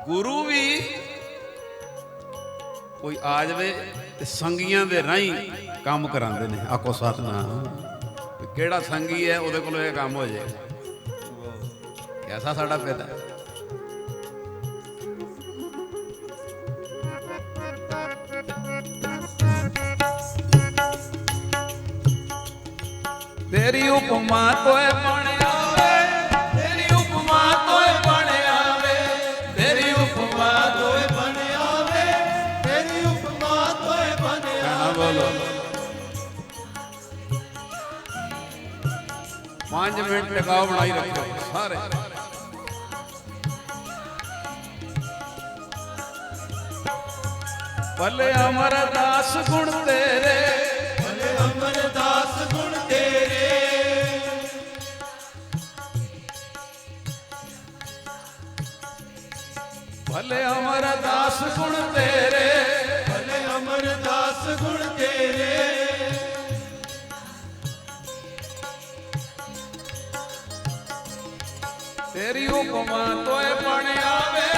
ਗੁਰੂ ਵੀ ਕੋਈ ਆ ਜਾਵੇ ਤੇ ਸੰਗੀਆਂ ਦੇ ਰਾਹੀਂ ਕੰਮ ਕਰਾਉਂਦੇ ਨੇ। ਆਖੋ ਸਤਿਨਾਮ। ਕਿਹੜਾ ਸੰਗੀ ਹੈ ਉਹਦੇ ਕੋਲ ਇਹ ਕੰਮ ਹੋ ਜਾਏਗਾ। ਐਸਾ ਸਾਡਾ ਪਿਤਾ। ਤੇਰੀ ਉਪਮਾ ਤੋਏ ਬਣਿਆ ਵੇ, ਤੇਰੀ ਉਪਮਾ ਤੋਏ ਬਣਿਆ ਵੇ, ਤੇਰੀ ਉਪਮਾ ਤੋਏ ਬਣਿਆ ਵੇ, ਤੇਰੀ ਉਪਮਾ ਤੋਏ ਬਣਿਆ। ਬੋਲੋ 5 ਮਿੰਟ ਟਿਕਾਓ ਬਣਾਈ ਰੱਖੋ ਸਾਰੇ। ਭਲੇ ਅਮਰਦਾਸ ਗੁਣ ਤੇਰੇ, ਭਲੇ ਅਮਰਦਾਸ ਗੁਣ ਤੇਰੇ, ਭਲੇ ਅਮਰਦਾਸ ਗੁਣ ਤੇਰੇ, ਭਲੇ ਅਮਰਦਾਸ ਗੁਣ ਤੇਰੇ। ਤੇਰੀ ਉਪਮਾ ਤੋਏ ਬਣਿਆ ਵੇ,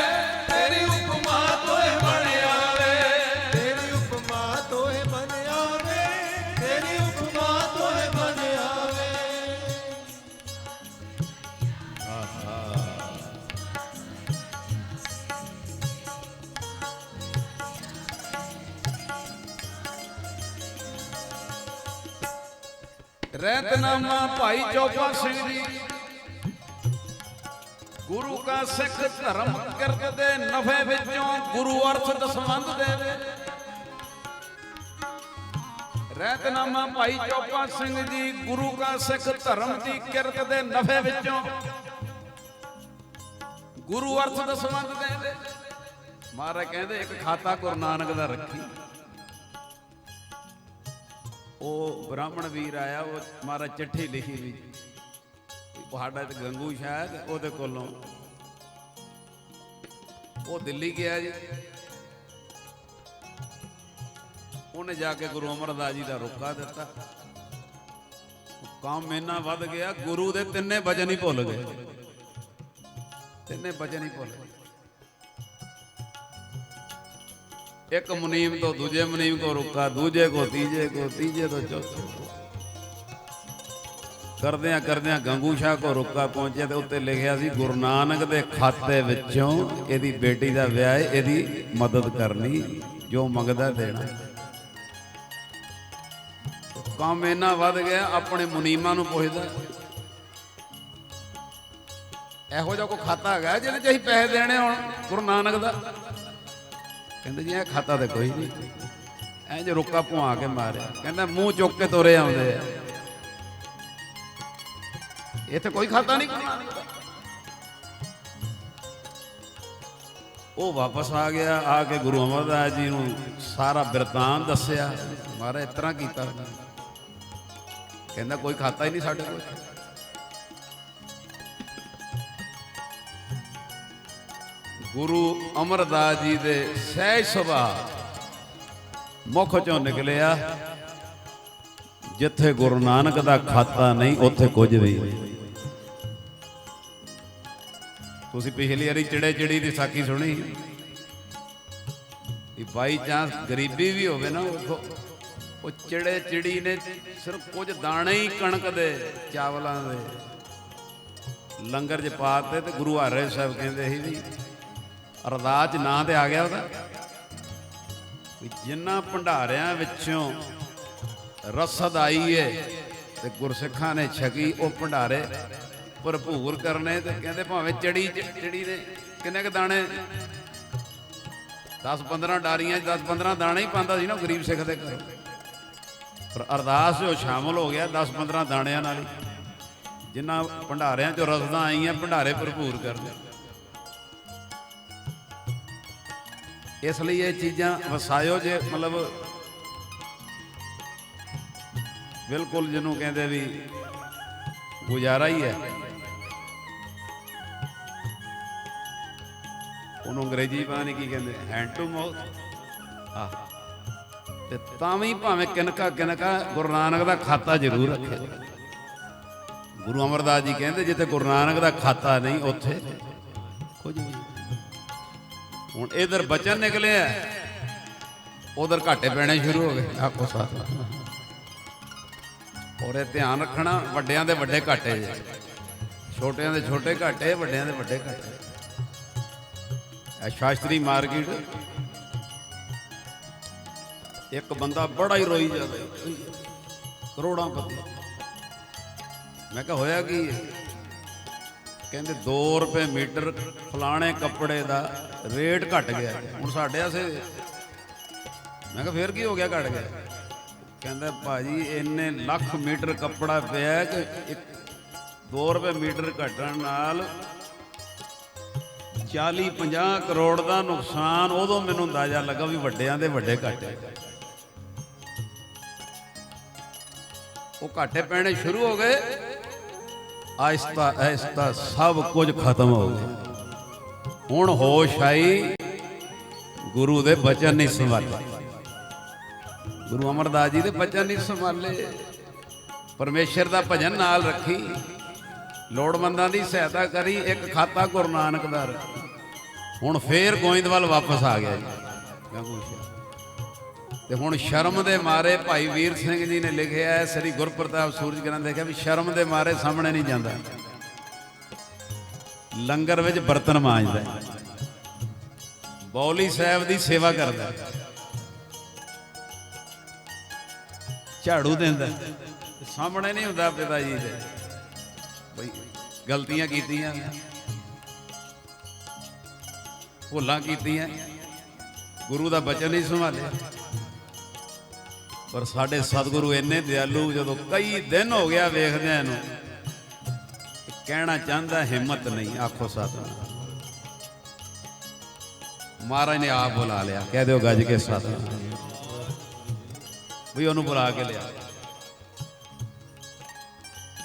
ਤੇਰੀ ਉਪਮਾ ਤੋਏ ਬਣਿਆ ਵੇ, ਤੇਰੀ ਉਪਮਾ ਤੋਏ ਬਣਿਆ ਵੇ, ਤੇਰੀ ਉਪਮਾ ਤੋਏ ਬਣਿਆ ਵੇ। ਰਹਿਤਨਾਮਾ ਭਾਈ ਚੌਪਾ ਸਿੰਘ ਜੀ। ਗੁਰੂ ਕਾ ਸਿੱਖ ਧਰਮ ਕਿਰਤ ਦੇ ਨਫੇ ਵਿੱਚੋਂ ਗੁਰੂ ਅਰਥ ਦਸਵੰਧ ਦੇਵੇ। ਰਹਿਤਨਾਮਾ ਭਾਈ ਚੌਪਾ ਸਿੰਘ ਜੀ। ਗੁਰੂ ਕਾ ਸਿੱਖ ਧਰਮ ਦੀ ਕਿਰਤ ਦੇ ਨਫੇ ਵਿੱਚੋਂ ਗੁਰੂ ਅਰਥ ਦਸਵੰਧ ਦੇਵੇ। ਮਹਾਰਾਜ ਕਹਿੰਦੇ ਇੱਕ ਖਾਤਾ ਗੁਰੂ ਨਾਨਕ ਦਾ ਰੱਖੀ। ਉਹ ਬ੍ਰਾਹਮਣ ਵੀਰ ਆਇਆ, ਉਹ ਮਹਾਰਾਜ ਚਿੱਠੀ ਲਿਖੀ ਵੀ ਸਾਡਾ ਤੇ ਗੰਗੂ ਸ਼ਾਹ ਉਹਦੇ ਕੋਲੋਂ। ਉਹ ਦਿੱਲੀ ਗਿਆ ਜੀ। ਉਹਨੇ ਜਾ ਕੇ ਗੁਰੂ ਅਮਰਦਾਸ ਜੀ ਦਾ ਰੁੱਕਾ ਦਿੱਤਾ। ਕੰਮ ਇੰਨਾ ਵੱਧ ਗਿਆ, ਗੁਰੂ ਦੇ 3 ਬਚਨ ਹੀ ਭੁੱਲ ਗਏ। 3 ਬਚਨ ਹੀ ਭੁੱਲ ਗਏ। ਇੱਕ ਮੁਨੀਮ ਤੋਂ ਦੂਜੇ ਮੁਨੀਮ ਕੋ ਰੁੱਕਾ, ਦੂਜੇ ਕੋ ਤੀਜੇ ਕੋ, ਤੀਜੇ ਤੋਂ ਚੌਥੇ ਕੋ। ਕਰਦਿਆਂ ਕਰਦਿਆਂ ਗੰਗੂ ਸ਼ਾਹ ਕੋ ਰੁੱਕਾ ਪਹੁੰਚਿਆ ਤੇ ਉੱਤੇ ਲਿਖਿਆ ਸੀ ਗੁਰੂ ਨਾਨਕ ਦੇ ਖਾਤੇ ਵਿੱਚੋਂ ਇਹਦੀ ਬੇਟੀ ਦਾ ਵਿਆਹ ਹੈ, ਇਹਦੀ ਮਦਦ ਕਰਨੀ, ਜੋ ਮੰਗਦਾ ਦੇਣਾ। ਕੰਮ ਇੰਨਾ ਵੱਧ ਗਿਆ, ਆਪਣੇ ਮੁਨੀਮਾਂ ਨੂੰ ਪੁੱਛਦਾ ਇਹੋ ਜਿਹਾ ਕੋਈ ਖਾਤਾ ਹੈਗਾ ਜਿਹਦੇ 'ਚ ਅਸੀਂ ਪੈਸੇ ਦੇਣੇ ਹੋਣ ਗੁਰੂ ਨਾਨਕ ਦਾ? ਕਹਿੰਦੇ ਜੀ ਇਹ ਖਾਤਾ ਤੇ ਕੋਈ ਨਹੀਂ। ਇੰਜ ਰੁੱਕਾ ਭੁਆ ਕੇ ਮਾਰਿਆ। ਕਹਿੰਦਾ ਮੂੰਹ ਚੁੱਕ ਕੇ ਤੋਰੇ ਆਉਂਦੇ ਆ, ਇੱਥੇ ਕੋਈ ਖਾਤਾ ਨਹੀਂ ਗੁਰੂ ਨਾਨਕ ਦਾ। ਉਹ ਵਾਪਸ ਆ ਗਿਆ, ਆ ਕੇ ਗੁਰੂ ਅਮਰਦਾਸ ਜੀ ਨੂੰ ਸਾਰਾ ਬਿਰਤਾਂਤ ਦੱਸਿਆ। ਮਹਾਰਾਜ ਇਸ ਤਰ੍ਹਾਂ ਕੀਤਾ। ਕਹਿੰਦਾ ਕੋਈ ਖਾਤਾ ਹੀ ਨਹੀਂ ਸਾਡੇ ਕੋਲ। ਗੁਰੂ ਅਮਰਦਾਸ ਜੀ ਦੇ ਸਹਿਜ ਸੁਭਾਅ ਮੁਖ ਚੋਂ ਨਿਕਲਿਆ, ਜਿੱਥੇ ਗੁਰੂ ਨਾਨਕ ਦਾ ਖਾਤਾ ਨਹੀਂ ਉੱਥੇ ਕੁਝ ਵੀ। ਤੁਸੀਂ ਪਿਛਲੀ ਵਾਰੀ ਚਿੜੇ ਚਿੜੀ ਦੀ ਸਾਖੀ ਸੁਣੀ ਵੀ ਬਾਈ ਚਾਂਸ ਗਰੀਬੀ ਵੀ ਹੋਵੇ ਨਾ, ਉਹ ਚਿੜੇ ਚਿੜੀ ਨੇ ਸਿਰਫ ਕੁਝ ਦਾਣੇ ਹੀ ਕਣਕ ਦੇ ਚਾਵਲਾਂ ਦੇ ਲੰਗਰ 'ਚ ਪਾਤੇ ਤੇ ਗੁਰੂ ਹਰਿ ਸਾਹਿਬ ਕਹਿੰਦੇ ਸੀ ਵੀ ਅਰਦਾਸ 'ਚ ਨਾਂ ਤੇ ਆ ਗਿਆ ਉਹਦਾ ਵੀ ਜਿਨ੍ਹਾਂ ਭੰਡਾਰਿਆਂ ਵਿੱਚੋਂ ਰਸਦ ਆਈ ਏ ਤੇ ਗੁਰਸਿੱਖਾਂ ਨੇ ਛਕੀ, ਉਹ ਭੰਡਾਰੇ ਭਰਪੂਰ ਕਰਨੇ। ਤੇ ਕਹਿੰਦੇ ਭਾਵੇਂ ਚਿੜੀ ਨੇ ਕਿੰਨੇ ਕ ਦਾਣੇ, 10-15 ਡਾਰੀਆਂ 10-15 ਦਾਣੇ ਹੀ ਪਾਉਂਦਾ ਸੀ ਨਾ ਗਰੀਬ ਸਿੱਖ ਦੇ ਘਰ, ਪਰ ਅਰਦਾਸ ਜੋ ਸ਼ਾਮਲ ਹੋ ਗਿਆ 10-15 ਦਾਣਿਆਂ ਨਾਲ ਹੀ। ਜਿਨ੍ਹਾਂ ਭੰਡਾਰਿਆਂ ਚੋਂ ਰਸਦਾਂ ਆਈਆਂ ਭੰਡਾਰੇ ਭਰਪੂਰ ਕਰਨੇ। ਇਸ ਲਈ ਇਹ ਚੀਜ਼ਾਂ ਵਸਾਇਓ ਜੇ ਮਤਲਬ ਬਿਲਕੁਲ ਜਿਹਨੂੰ ਕਹਿੰਦੇ ਵੀ ਗੁਜ਼ਾਰਾ ਹੀ ਹੈ। ਉਹਨੂੰ ਅੰਗਰੇਜ਼ੀ ਪਤਾ ਨਹੀਂ ਕੀ ਕਹਿੰਦੇ, ਹੈਂਡ ਟੂ ਮਾਊਥ। ਤੇ ਤਾਂ ਵੀ ਭਾਵੇਂ ਕਿਨਕਾ ਗੁਰੂ ਨਾਨਕ ਦਾ ਖਾਤਾ ਜ਼ਰੂਰ ਰੱਖੇ। ਗੁਰੂ ਅਮਰਦਾਸ ਜੀ ਕਹਿੰਦੇ ਜਿੱਥੇ ਗੁਰੂ ਨਾਨਕ ਦਾ ਖਾਤਾ ਨਹੀਂ ਉੱਥੇ ਕੁਝ ਵੀ। ਹੁਣ ਇਧਰ ਬਚਨ ਨਿਕਲਿਆ, ਉਧਰ ਘਾਟੇ ਪੈਣੇ ਸ਼ੁਰੂ ਹੋ ਗਏ। ਆਖੋ ਸਾਥ ਔਰ ਇਹ ਧਿਆਨ ਰੱਖਣਾ, ਵੱਡਿਆਂ ਦੇ ਵੱਡੇ ਘਾਟੇ ਜੇ, ਛੋਟਿਆਂ ਦੇ ਛੋਟੇ ਘਾਟੇ, ਵੱਡਿਆਂ ਦੇ ਵੱਡੇ ਘਾਟੇ। ਇਹ ਸ਼ਾਸਤਰੀ ਮਾਰਕੀਟ ਇੱਕ ਬੰਦਾ ਬੜਾ ਹੀ ਰੋਈ ਜਾਂਦਾ, ਕਰੋੜਾਂ ਪਤੀ। ਮੈਂ ਕਿਹਾ ਹੋਇਆ ਕੀ? ਕਹਿੰਦੇ 2 ਰੁਪਏ ਮੀਟਰ ਫਲਾਣੇ ਕੱਪੜੇ ਦਾ ਰੇਟ ਘਟ ਗਿਆ। ਹੁਣ ਸਾਡੇ ਆਸੇ ਮੈਂ ਕਿਹਾ ਫੇਰ ਕੀ ਹੋ ਗਿਆ ਘਟ ਗਿਆ? ਕਹਿੰਦਾ ਭਾਜੀ ਇੰਨੇ ਲੱਖ ਮੀਟਰ ਕੱਪੜਾ ਪਿਆ ਕਿ 2 ਰੁਪਏ ਮੀਟਰ ਘਟਣ ਨਾਲ 40-50 ਕਰੋੜ ਦਾ ਨੁਕਸਾਨ। ਉਦੋਂ ਮੈਨੂੰ ਅੰਦਾਜ਼ਾ ਲੱਗਾ ਵੀ ਵੱਡਿਆਂ ਦੇ ਵੱਡੇ ਘਾਟੇ। ਉਹ ਘਾਟੇ ਪੈਣੇ ਸ਼ੁਰੂ ਹੋ ਗਏ, ਆਹਿਸਤਾ ਆਹਿਸਤਾ ਸਭ ਕੁਝ ਖਤਮ ਹੋ ਗਿਆ। ਹੁਣ ਹੋਸ਼ ਆਈ, ਗੁਰੂ ਦੇ ਬਚਨ ਨਹੀਂ ਸੰਭਾਲੇ। ਗੁਰੂ ਅਮਰਦਾਸ ਜੀ ਦੇ ਬਚਨ ਨਹੀਂ ਸੰਭਾਲੇ। ਪਰਮੇਸ਼ਰ ਦਾ ਭਜਨ ਨਾਲ ਰੱਖੀ, ਲੋੜਵੰਦਾਂ ਦੀ ਸਹਾਇਤਾ ਕਰੀ, ਇੱਕ ਖਾਤਾ ਗੁਰੂ ਨਾਨਕ ਦਾ ਰੱਖੀ। ਹੁਣ ਫੇਰ ਗੋਇੰਦਵਾਲ ਵਾਪਸ ਆ ਗਿਆ ਜੀ। ਤੇ ਹੁਣ ਸ਼ਰਮ ਦੇ ਮਾਰੇ ਭਾਈ ਵੀਰ ਸਿੰਘ ਜੀ ਨੇ ਲਿਖਿਆ ਹੈ, ਸ੍ਰੀ ਗੁਰਪ੍ਰਤਾਪ ਸੂਰਜ ਗ੍ਰੰਥ ਦੇਖਿਆ ਵੀ ਸ਼ਰਮ ਦੇ ਮਾਰੇ ਸਾਹਮਣੇ ਨਹੀਂ ਜਾਂਦਾ, ਲੰਗਰ ਵਿੱਚ ਬਰਤਨ ਮਾਂਜਦਾ, ਬੌਲੀ ਸਾਹਿਬ ਦੀ ਸੇਵਾ ਕਰਦਾ, ਝਾੜੂ ਦਿੰਦਾ, ਸਾਹਮਣੇ ਨਹੀਂ ਹੁੰਦਾ ਪਿਤਾ ਜੀ ਦੇ ਬਈ ਗਲਤੀਆਂ ਕੀਤੀਆਂ, ਭੁੱਲਾਂ ਕੀਤੀਆਂ, ਗੁਰੂ ਦਾ ਬਚਨ ਨਹੀਂ ਸੰਭਾਲਿਆ। ਪਰ ਸਾਡੇ ਸਤਿਗੁਰੂ ਇੰਨੇ ਦਿਆਲੂ, ਜਦੋਂ ਕਈ ਦਿਨ ਹੋ ਗਿਆ ਵੇਖਦਿਆਂ ਇਹਨੂੰ, ਕਹਿਣਾ ਚਾਹੁੰਦਾ ਹਿੰਮਤ ਨਹੀਂ। ਆਖੋ ਸਤਿਨਾਮ। ਮਹਾਰਾਜ ਨੇ ਆਪ ਬੁਲਾ ਲਿਆ, ਕਹਿ ਦਿਓ ਗੱਜ ਕੇ ਸਤਿਨਾਮ। ਵੀ ਉਹਨੂੰ ਬੁਲਾ ਕੇ ਲਿਆ।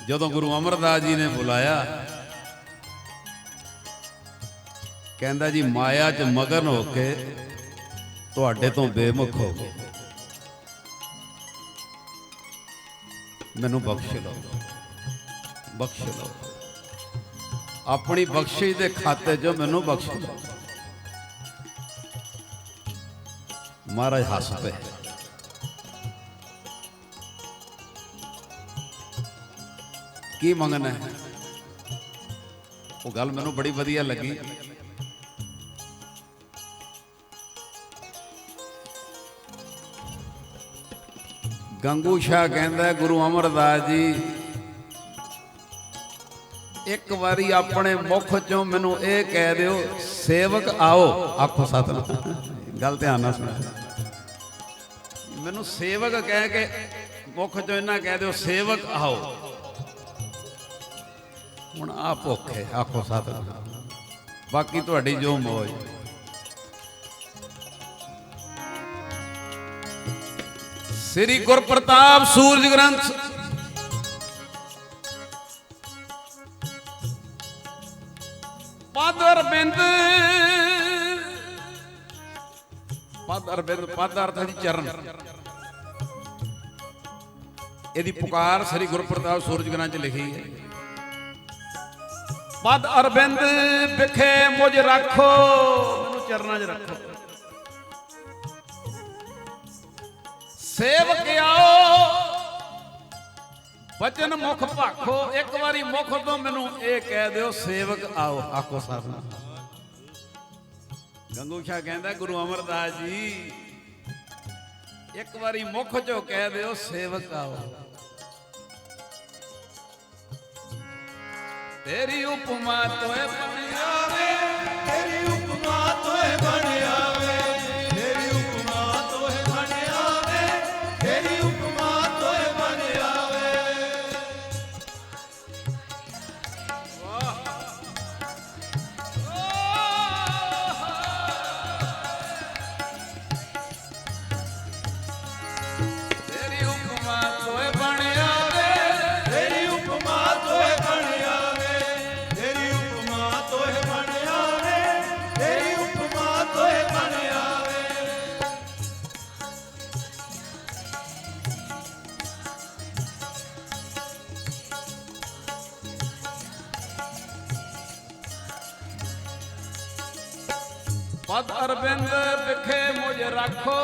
ਜਦੋਂ ਗੁਰੂ ਅਮਰਦਾਸ ਜੀ ਨੇ ਬੁਲਾਇਆ, ਕਹਿੰਦਾ ਜੀ ਮਾਇਆ 'ਚ ਮਗਨ ਹੋ ਕੇ ਤੁਹਾਡੇ ਤੋਂ ਬੇਮੁਖ ਹੋ ਗਏ, ਮੈਨੂੰ ਬਖਸ਼ ਲਓ, ਬਖਸ਼ ਲਓ, ਆਪਣੀ ਬਖਸ਼ਿਸ਼ ਦੇ ਖਾਤੇ 'ਚੋਂ ਮੈਨੂੰ ਬਖਸ਼ ਲਓ। ਮਹਾਰਾਜ ਹੱਸ ਪਏ। ਕੀ ਮੰਗਣਾ ਹੈ? ਉਹ ਗੱਲ ਮੈਨੂੰ ਬੜੀ ਵਧੀਆ ਲੱਗੀ। ਗੰਗੂ ਸ਼ਾਹ ਕਹਿੰਦਾ ਗੁਰੂ ਅਮਰਦਾਸ ਜੀ ਇੱਕ ਵਾਰੀ ਆਪਣੇ ਮੁਖ ਚੋਂ ਮੈਨੂੰ ਇਹ ਕਹਿ ਦਿਓ, ਸੇਵਕ ਆਓ। ਆਖੋ ਸਤਿਨਾਮ। ਗੱਲ ਧਿਆਨ ਨਾਲ ਸੁਣੋ। ਮੈਨੂੰ ਸੇਵਕ ਕਹਿ ਕੇ ਮੁੱਖ ਚੋਂ ਇਹਨਾਂ ਕਹਿ ਦਿਓ ਸੇਵਕ ਆਓ। ਹੁਣ ਆ ਭੁੱਖ ਹੈ, ਆਖੋ ਸਤਿਨਾਮ। ਬਾਕੀ ਤੁਹਾਡੀ ਜੋ ਮੌਜ। ਸ੍ਰੀ ਗੁਰਪ੍ਰਤਾਪ ਸੂਰਜ ਗ੍ਰੰਥ ਪਦ ਅਰਬਿੰਦ। ਪਦ ਅਰਬਿੰਦ, ਪਦ ਅਰਥ ਹੈ ਜੀ ਚਰਨ। ਇਹਦੀ ਪੁਕਾਰ ਸ੍ਰੀ ਗੁਰਪ੍ਰਤਾਪ ਸੂਰਜ ਗ੍ਰੰਥ 'ਚ ਲਿਖੀ ਹੈ। ਪਦ ਅਰਬਿੰਦ ਵਿਖੇ ਮੁਝ ਰੱਖੋ, ਮੈਨੂੰ ਚਰਨਾਂ 'ਚ ਰੱਖੋ। ਸੇਵਕ ਆਓ ਬਚਨ ਮੁਖ ਭਾਖੋ। ਇੱਕ ਵਾਰੀ ਮੁਖ ਤੋਂ ਮੈਨੂੰ ਇਹ ਕਹਿ ਦਿਓ ਸੇਵਕ ਆਓ। ਆਖੋ ਸਤਿਨਾਮ। ਗੰਗੂ ਸ਼ਾਹ ਕਹਿੰਦਾ ਗੁਰੂ ਅਮਰਦਾਸ ਜੀ ਇੱਕ ਵਾਰੀ ਮੁਖ ਚੋਂ ਕਹਿ ਦਿਓ ਸੇਵਕ ਆਓ। ਤੇਰੀ ਉਪਮਾ ਤੋਏ ਬਣ ਆਵੇ, ਤੇਰੀ ਉਪਮਾ ਤੋਏ ਬਣ ਆਵੇ, ਤੇਰੀ ਉਪਮਾ ਤੋਏ ਬਣ ਆਵੇ, ਤੇਰੀ ਉਪਮਾ ਤੋਏ ਬਣ ਆਵੇ। ਤੇਰੀ ਉਪਮਾ ਤੋਏ ਬਣ ਆਵੇ, ਤੇਰੀ ਉਪਮਾ ਤੋਏ ਬਣ ਆਵੇ, ਤੇਰੀ ਉਪਮਾ ਤੋਏ ਬਣ ਆਵੇ, ਤੇਰੀ ਉਪਮਾ ਤੋਏ ਬਣ ਆਵੇ। ਪਦ ਅਰਬਿੰਦ ਵਿਖੇ ਮੁਝ ਰੱਖੋ,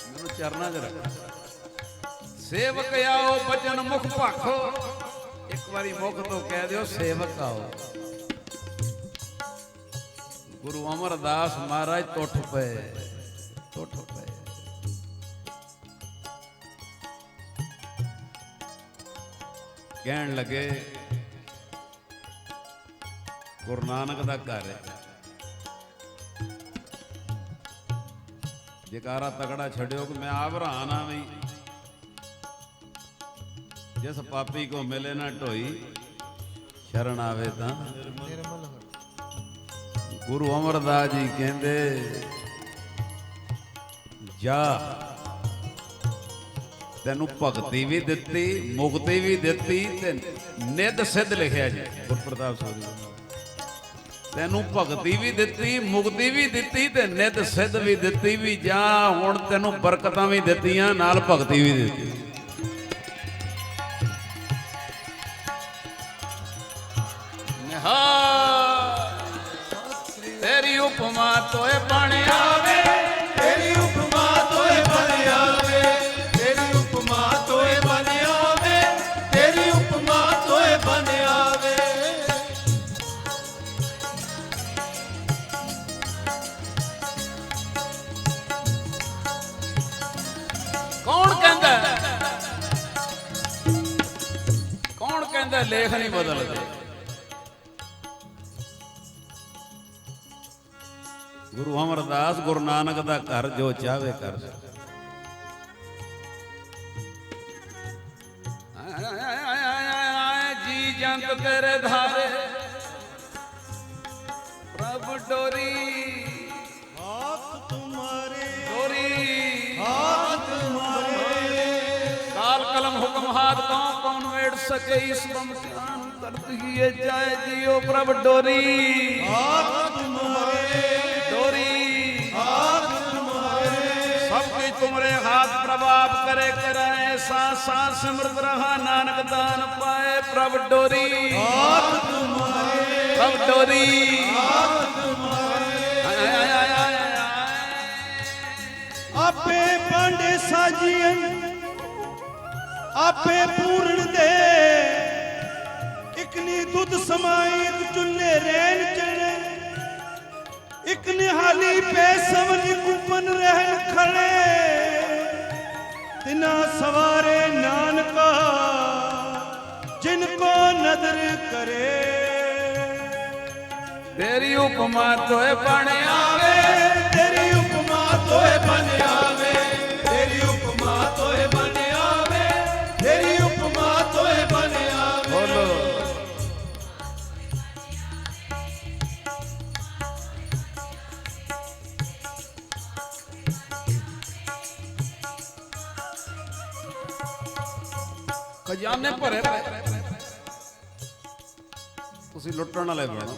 ਮੈਨੂੰ ਚਰਨਾਂ 'ਚ ਰੱਖੋ। ਸੇਵਕ ਆਓ ਬਚਨ ਮੁਖ ਭਾਖੋ। ਇੱਕ ਵਾਰੀ ਮੁਖ ਤੋਂ ਕਹਿ ਦਿਓ ਸੇਵਕ ਆਓ। ਗੁਰੂ ਅਮਰਦਾਸ ਮਹਾਰਾਜ ਟੁੱਟ ਪਏ, ਟੁੱਟ ਪਏ। ਕਹਿਣ ਲੱਗੇ ਗੁਰੂ ਨਾਨਕ ਦਾ ਘਰ ਹੈ, ਜਕਾਰਾ ਤਕੜਾ ਛੱਡਿਓ ਕਿ ਮੈਂ ਆਪ ਹੈਰਾਨ ਆ ਵੀ ਜਿਸ ਪਾਪੀ ਕੋ ਮਿਲੇ ਨਾ ਢੋਈ ਸ਼ਰਨ ਆਵੇ ਤਾਂ। ਗੁਰੂ ਅਮਰਦਾਸ ਜੀ ਕਹਿੰਦੇ ਜਾ ਤੈਨੂੰ ਭਗਤੀ ਵੀ ਦਿੱਤੀ, ਮੁਕਤੀ ਵੀ ਦਿੱਤੀ ਤੇ ਨਿੱਧ ਸਿੱਧ ਲਿਖਿਆ ਜੀ ਗੁਰਪ੍ਰਤਾਪ ਸੂਰੀ। ਤੈਨੂੰ ਭਗਤੀ ਵੀ ਦਿੱਤੀ, ਮੁਕਤੀ ਵੀ ਦਿੱਤੀ ਤੇ ਨਿੱਧ ਸਿੱਧ ਵੀ ਦਿੱਤੀ। ਵੀ ਜਾ ਹੁਣ ਤੈਨੂੰ ਬਰਕਤਾਂ ਵੀ ਦਿੱਤੀਆਂ ਨਾਲ ਭਗਤੀ ਵੀ ਦਿੱਤੀ। ਤੇਰੀ ਉਪਮਾ ਤੋਏ ਬਣ ਆਵੇ, ਤੇਰੀ ਉਪਮਾ ਤੋਏ ਬਣ ਆਵੇ, ਤੇਰੀ ਉਪਮਾ ਤੋਏ ਬਣ ਆਵੇ, ਤੇਰੀ ਉਪਮਾ ਤੋਏ ਬਣ ਆਵੇ। ਕੌਣ ਕਹਿੰਦਾ, ਕੌਣ ਕਹਿੰਦਾ ਲੇਖ ਨਹੀਂ ਬਦਲਦੇ। ਗੁਰੂ ਅਮਰਦਾਸ ਗੁਰੂ ਨਾਨਕ ਦਾ ਘਰ ਜੋ ਚਾਹਵੇ ਕਰ ਸਕਦਾ। ਜੀ ਜੰਤ ਤੇਰੇ ਧਾਰੇ ਪ੍ਰਭ ਡੋਰੀ, हाथ तुम्हारे, ਡੋਰੀ हाथ तुम्हारे, ਕਾਲ ਕਲਮ ਹੁਕਮ ਹਾਥ ਕੌਣ ਵੇੜ ਸਕੇ। ਇਸ ਬਮਤਿਆਨ ਕਰਤ ਹੀ ਜਾਏ ਜੀਓ ਪ੍ਰਭ ਡੋਰੀ। हाथ तुम्हारे, डोरी हाथ तुम्हारे, सबकी तुमरे हाथ प्रभाव करे कराए। सांस सांस सिमरत रहा नानक दान पाए। प्रभ डोरी, हाथ तुम्हारे, प्रभ डोरी, हाथ तुम्हारे। आपे पांडे साजियन, आपे पूर्ण दे। इकनी दुध समाई, एक चुल्ले रैन चढ़े। एक निहाली पे सवनी कुपन रहन खड़े। तिना सवारे नानका जिनको नदर करे। तेरी उपमा तोए बन आवे, तेरी उपमा तोए बन आवे, ਖਜ਼ਾਨੇ ਭਰੇ ਪਏ, ਤੁਸੀਂ ਲੁੱਟਣ ਵਾਲੇ ਬਣੋ।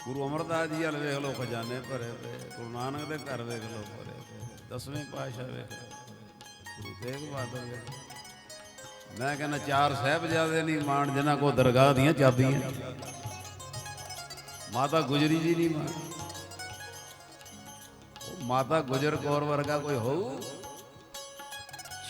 ਗੁਰੂ ਅਮਰਦਾਸ ਜੀ ਵਾਲ ਵੇਖ ਲਓ, ਖਜ਼ਾਨੇ ਭਰੇ ਪਏ। ਗੁਰੂ ਨਾਨਕ ਦੇ ਘਰ ਵੇਖ ਲਓ ਭਰੇ ਪਏ। 10ਵੇਂ ਪਾਤਸ਼ਾਹ ਵੇਖ ਲਓ, ਗੁਰੂ ਤੇਗ ਬਹਾਦਰ ਵੇਖ ਲਓ। ਮੈਂ ਕਹਿੰਦਾ 4 ਸਾਹਿਬਜ਼ਾਦੇ ਨਹੀਂ ਮਾਣ ਜਿਨ੍ਹਾਂ ਕੋਲ ਦਰਗਾਹ ਦੀਆਂ ਚਾਬੀਆਂ। ਮਾਤਾ ਗੁਜਰੀ ਜੀ ਨਹੀਂ ਮਾਣ। ਮਾਤਾ ਗੁਜਰ ਕੌਰ ਵਰਗਾ ਕੋਈ ਹੋਊ?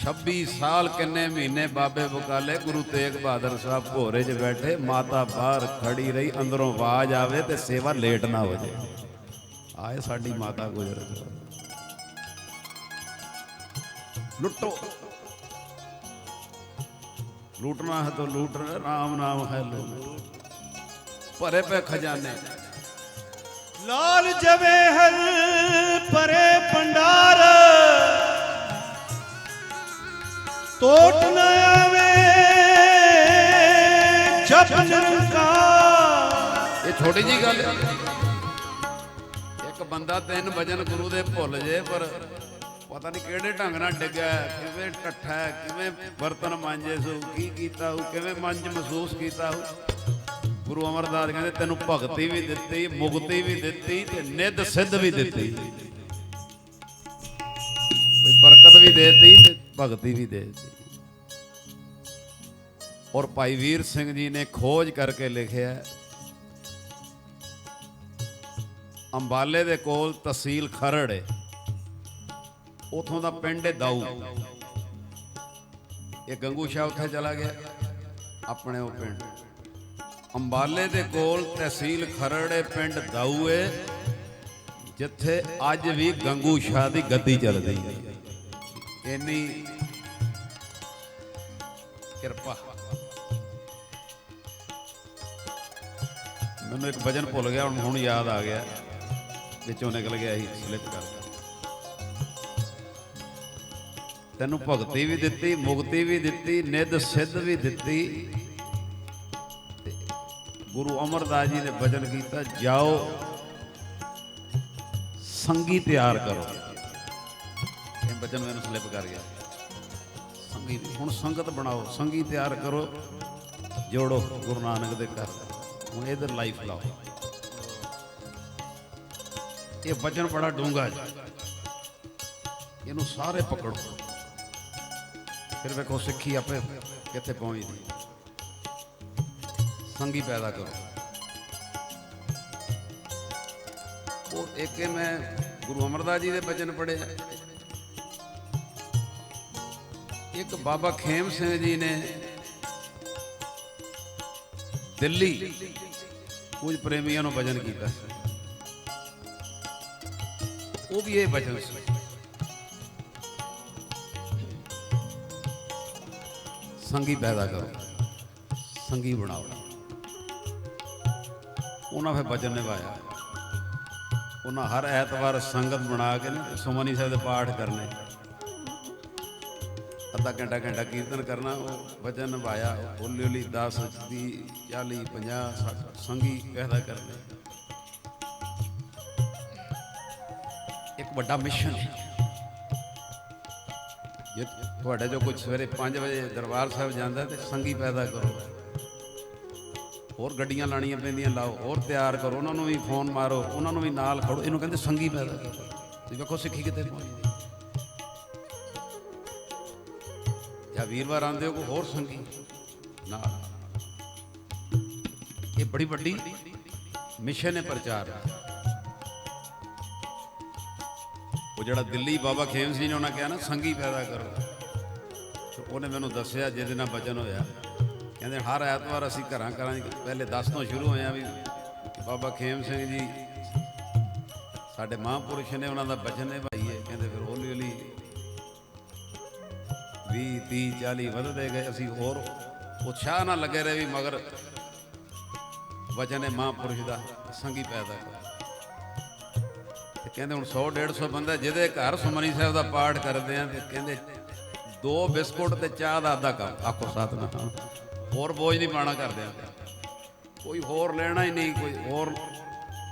26 ਸਾਲ ਕਿੰਨੇ ਮਹੀਨੇ ਬਾਬੇ ਬਕਾਲੇ ਗੁਰੂ ਤੇਗ ਬਹਾਦਰ ਸਾਹਿਬ ਭੋਰੇ 'ਚ ਬੈਠੇ, ਮਾਤਾ ਬਾਹਰ ਖੜੀ ਰਹੀ, ਅੰਦਰੋਂ ਆਵਾਜ਼ ਆਵੇ ਤੇ ਸੇਵਾ ਲੇਟ ਨਾ ਹੋ ਜਾਏ। ਆਏ ਸਾਡੀ ਮਾਤਾ ਗੁਜਰ ਕੌਰ। ਲੁੱਟੋ, लूटना है तो लूट रहे, राम नाम है लूट। भरे पे खजाने, लाल जवेहर परे भंडार, टोट न आवे जप निरंकार। ये छोटी जी गल है। एक बंदा 3 भजन गुरु दे भुल जे, पर पता नहीं किहड़े ढंग नाल डिग्या, किवें टट्ठा, किवें बर्तन मांजे सो, की कीता हो, किवें मन च महसूस कीता हो। गुरु अमरदास कहंदे तैनूं भगती भी दित्ती, मुक्ति भी दित्ती ते निध सिद्ध भी दित्ती, कोई बरकत भी देती ते भगती भी देती। और भाई वीर सिंह जी ने खोज करके लिखिया, अंबाले दे कोल तहसील खरड़ है, उथों का पिंड है दाऊ। ये गंगू शाह उत्थे चला गया अपने वो पिंड। अंबाले दे कोल तहसील खरड़ है, पिंड दाऊ है, जिथे अज भी गंगू शाह की गद्दी चलती है। इन्नी किरपा। मैनूं एक भजन भुल गया, हुण याद आ गया, विचों निकल गया ही, स्लिप कर। तैनूं भगती भी दित्ती, मुक्ति भी दित्ती, निध सिद्ध भी दित्ती। गुरु अमरदास जी ने भजन किया, जाओ संगी तैयार करो। ये भजन मैंने स्लिप कर गया। संगी हुण संगत बनाओ, संगी तैयार करो, जोड़ो गुरु नानक दे घर। हुण इधर लाइफ लाओ। ये भजन बड़ा डूंगा है, इनू सारे पकड़ो, फिर वेखो सिक्खी आपे कित्थे पहुंचदी। संगी पैदा करो। वो एक मैं गुरु अमरदास जी के भजन पढ़े, एक बाबा खेम सिंह जी ने दिल्ली कुछ प्रेमियों ने भजन किया, वो भी ये भजन से संगी पैदा करो, संगी बनाओ। उन्हें फिर भजन निभाया। उन्हें हर ऐतवार संगत बना के ना सुमनी साहिब दे पाठ करने, अद्धा घंटा कीर्तन करना, वो भजन निभाया। हौली हौली 10 30 40 50 संगी पैदा करने। एक बड़ा मिशन है। जे तुहाडे जो कुछ सवेरे 5 बजे दरबार साहब जाता तो संगी पैदा करो, होर गड्डियां लाणियां पैंदियां लाओ, होर तैयार करो, उन्होंने भी फोन मारो, उन्होंने भी नाल खड़ो। इनू कहते संगी पैदा करो। तो देखो सिक्खी कितने पहुंचती। या वीरवार आंदे हो कोई होर संगी नाल। ये बड़ी बड़ी मिशन है प्रचार। वो जड़ा दिल्ली बाबा खेम सिंह ने उन्हें कहा ना संगी पैदा करो, तो उन्हें मैनू दसिया जिस दिन भजन होया, कहते हर ऐतवार असीं घर पहले 10 तो शुरू होया भी बाबा खेम सिंह जी साडे महापुरुष ने उन्होंने भजन निभाईए। कहते फिर हौली हौली 20 30 40 वधदे गए। असीं होर उत्साह ना लगे रहे भी मगर वचन है महापुरुष का संगी पैदा करो। कहते हूँ 100-150 बंदा जिदे घर सुमनी साहिब का पाठ करते हैं, तो कहते 2 बिस्कुट ते चाह का अद्धा कप आखो सतनाम, होर बोझ नहीं पाना करदे, कोई होर लेना ही नहीं, कोई होर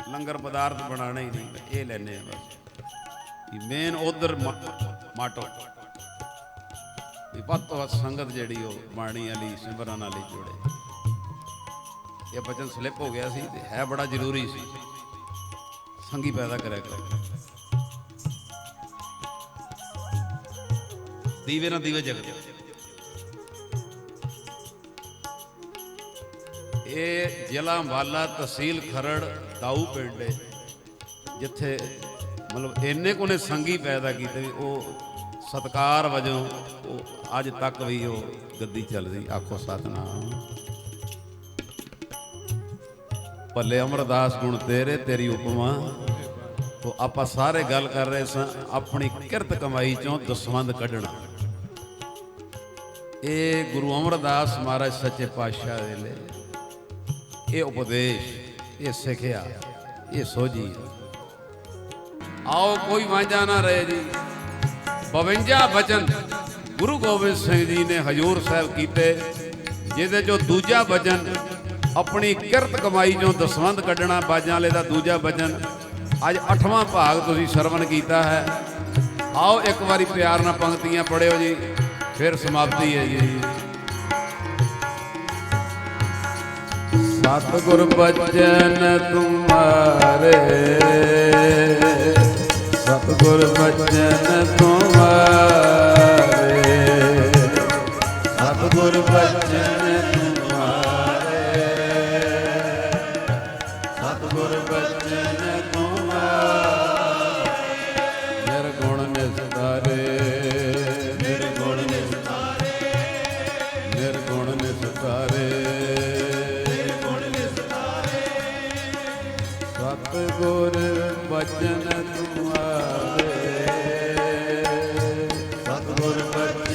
लंगर पदार्थ बनाना ही नहीं, ये लेने बस। ਵੀ ਮੇਨ ਉਧਰ ਮਾਟੋ ਵੀ ਵੱਧ ਤੋਂ ਵੱਧ ਸੰਗਤ ਜਿਹੜੀ ਉਹ ਬਾਣੀ ਵਾਲੀ ਸਿਮਰਨ ਵਾਲੀ ਜੁੜੇ। ਇਹ ਬਚਨ ਸਲਿੱਪ ਹੋ ਗਿਆ ਸੀ ਤੇ ਹੈ ਬੜਾ ਜ਼ਰੂਰੀ ਸੀ, ਸੰਗੀ ਪੈਦਾ ਕਰਿਆ ਕਰ। ਦੀਵੇ ਨਾਲ ਦੀਵੇ ਜਗਦੇ। ਇਹ ਜ਼ਿਲ੍ਹਾ ਅੰਬਾਲਾ, ਤਹਿਸੀਲ ਖਰੜ, ਦਾਊ ਪਿੰਡ ਹੈ, ਜਿੱਥੇ ਮਤਲਬ ਇੰਨੇ ਕੁ ਨੇ ਸੰਗੀ ਪੈਦਾ ਕੀਤੇ ਵੀ ਉਹ ਸਤਿਕਾਰ ਵਜੋਂ ਉਹ ਅੱਜ ਤੱਕ ਵੀ ਉਹ ਗੱਦੀ ਚੱਲਦੀ। ਆਖੋ ਸਤਿਨਾਮ। ਭੱਲੇ ਅਮਰਦਾਸ ਗੁਣ ਤੇਰੇ ਤੇਰੀ ਉਪਮਾ। ਤੋ ਆਪਾਂ ਸਾਰੇ ਗੱਲ ਕਰ ਰਹੇ ਸਾਂ ਆਪਣੀ ਕਿਰਤ ਕਮਾਈ ਚੋਂ ਦਸਵੰਧ ਕੱਢਣਾ। ਇਹ ਗੁਰੂ ਅਮਰਦਾਸ ਮਹਾਰਾਜ ਸੱਚੇ ਪਾਤਸ਼ਾਹ ਵੇਲੇ ਇਹ ਉਪਦੇਸ਼, ਇਹ ਸਿੱਖਿਆ, ਇਹ ਸੋਝੀ। ਆਓ ਕੋਈ ਵਾਂਝਾ ਨਾ ਰਹੇ ਜੀ। 52 ਬਚਨ ਗੁਰੂ ਗੋਬਿੰਦ ਸਿੰਘ ਜੀ ਨੇ ਹਜ਼ੂਰ ਸਾਹਿਬ ਕੀਤੇ, ਜਿਹਦੇ ਚੋਂ ਦੂਜਾ ਬਚਨ ਆਪਣੀ ਕਿਰਤ ਕਮਾਈ ਚੋਂ ਦਸਵੰਧ ਕੱਢਣਾ। ਬਾਜਾਂ ਵਾਲੇ ਦਾ ਦੂਜਾ ਬਚਨ ਅੱਜ 8ਵਾਂ ਭਾਗ ਤੁਸੀਂ ਸਰਵਣ ਕੀਤਾ ਹੈ। ਆਓ ਇੱਕ ਵਾਰੀ ਪਿਆਰ ਨਾਲ ਪੰਕਤੀਆਂ ਪੜਿਓ ਜੀ, ਫਿਰ ਸਮਾਪਤੀ ਹੈ ਜੀ। ਸਤਿਗੁਰ ਬਚਨ ਤੁਮਾਰੇ, ਸਤਿਗੁਰ ਬਚਨ ਤੁਮਾਰੇ, ਸਤਿਗੁਰ ਬਚਨ ਤੁਮਾਰੇ, ਸਤਿਗੁਰ ਬਚਨ ਤੁਮਾਰੇ। ਨਿਰਗੁਣ ਨਿਸਤਾਰੇ, ਨਿਰਗੁਣ ਨਿਸਤਾਰੇ, ਨਿਰਗੁਣ ਨਿਸਤਾਰੇ, ਸਤਿਗੁਰ ਬਚਨ ਤੁਮਾਰੇ, ਸਤਿਗੁਰ ਬਚਨ